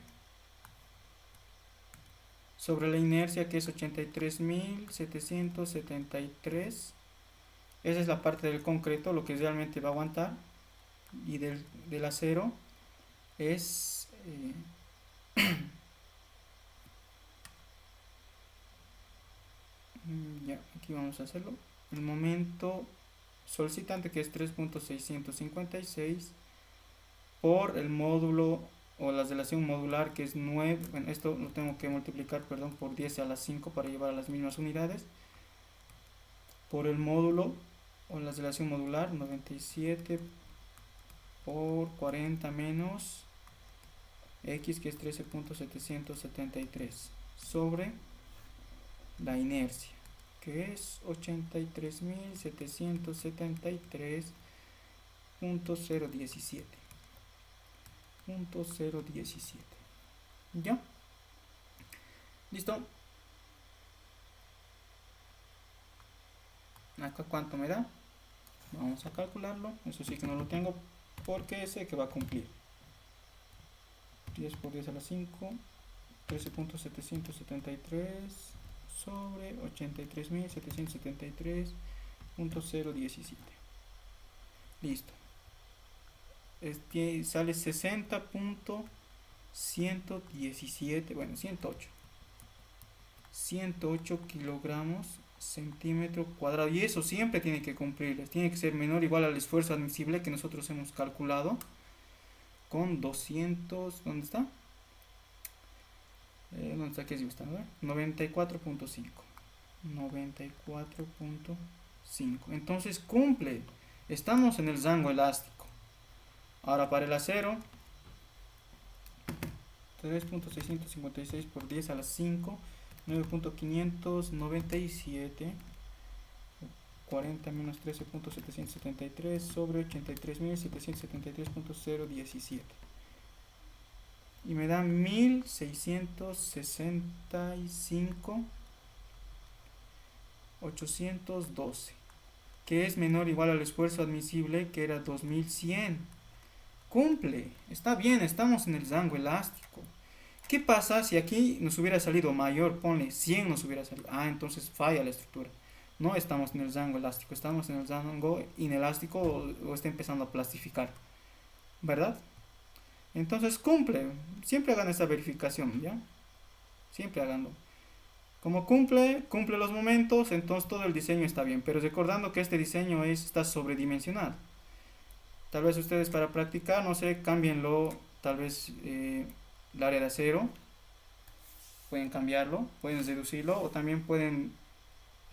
la inercia que es 83.773. Esa es la parte del concreto, lo que realmente va a aguantar, y del acero es ya, aquí vamos a hacerlo. El momento solicitante que es 3.656 por el módulo o la relación modular que es 9. Bueno, esto lo tengo que multiplicar, perdón, por 10 a la 5 para llevar a las mismas unidades. Por el módulo o la relación modular 97 por 40 menos x, que es 13.773 sobre la inercia, que es 83.773.017. ¿Ya? ¿Listo? Acá cuánto me da. Vamos a calcularlo. Eso sí que no lo tengo porque sé que va a cumplir. 10 por 10 a la 5. 13.773 sobre 83.773.017. Listo. Sale 60.117, bueno, 108 kilogramos centímetro cuadrado, y eso siempre tiene que cumplirles, tiene que ser menor o igual al esfuerzo admisible que nosotros hemos calculado con 200, ¿dónde está? ¿Dónde está? Aquí está, ¿no? 94.5. Entonces cumple, estamos en el rango elástico. Ahora para el acero, 3.656 por 10 a la 5, 9.597, 40 menos 13.773 sobre 83.773.017. Y me da 1665.812, que es menor o igual al esfuerzo admisible, que era 2100. Cumple, está bien, estamos en el rango elástico. ¿Qué pasa si aquí nos hubiera salido mayor? Ponle 100, nos hubiera salido. Entonces falla la estructura. No estamos en el rango elástico, estamos en el rango inelástico, o está empezando a plastificar, ¿verdad? Entonces cumple, siempre hagan esa verificación, ¿ya? Siempre haganlo. Como cumple los momentos, entonces todo el diseño está bien, pero recordando que este diseño está sobredimensionado. Tal vez ustedes para practicar, no sé, cámbienlo, tal vez el área de acero, pueden cambiarlo, pueden reducirlo, o también pueden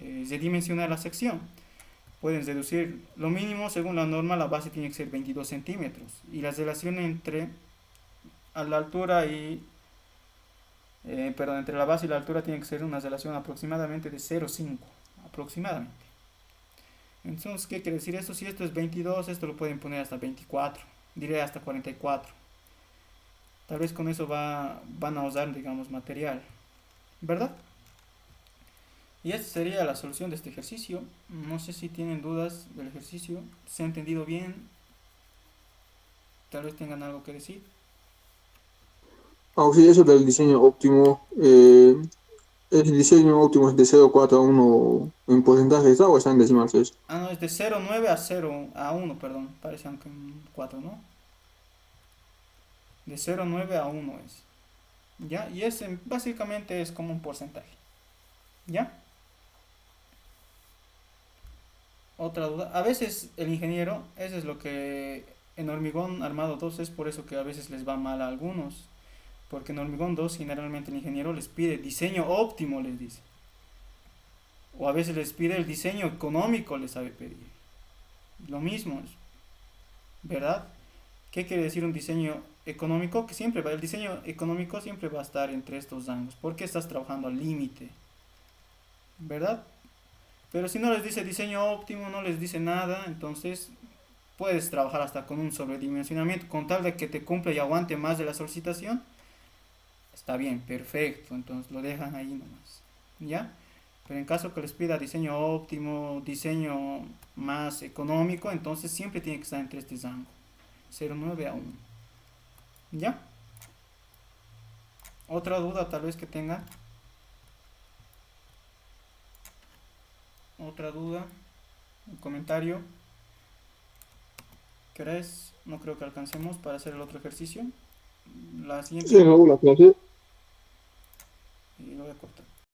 redimensionar la sección. Pueden reducir lo mínimo, según la norma, la base tiene que ser 22 centímetros, y la relación entre la altura y entre la base y la altura tiene que ser una relación aproximadamente de 0,5 aproximadamente. Entonces, ¿qué quiere decir esto? Si esto es 22, esto lo pueden poner hasta 24, diré hasta 44. Tal vez con eso van a usar, digamos, material, ¿verdad? Y esta sería la solución de este ejercicio. No sé si tienen dudas del ejercicio, ¿se ha entendido bien? Tal vez tengan algo que decir. Sí, eso del diseño óptimo. ¿El diseño óptimo es de 0,4 a 1 en porcentaje o está en decimales? No, es de 0,9 a 1, perdón, parece aunque en 4, ¿no? De 0,9 a 1 es. ¿Ya? Y ese básicamente es como un porcentaje. ¿Ya? Otra duda. A veces el ingeniero, eso es lo que en hormigón armado 2 es por eso que a veces les va mal a algunos. Porque en hormigón 2 generalmente el ingeniero les pide diseño óptimo, les dice. O a veces les pide el diseño económico, les sabe pedir. Lo mismo, ¿verdad? ¿Qué quiere decir un diseño económico? Que siempre va, el diseño económico siempre va a estar entre estos rangos. Porque estás trabajando al límite, ¿verdad? Pero si no les dice diseño óptimo, no les dice nada, entonces puedes trabajar hasta con un sobredimensionamiento, con tal de que te cumpla y aguante más de la solicitación. Está bien, perfecto, entonces lo dejan ahí nomás. ¿Ya? Pero en caso que les pida diseño óptimo, diseño más económico, entonces siempre tiene que estar entre este rango, 0,9 a 1. ¿Ya? Otra duda tal vez que tenga. Otra duda, un comentario. ¿Qué hora es? No creo que alcancemos para hacer el otro ejercicio. La Se siguiente, acabó la clase.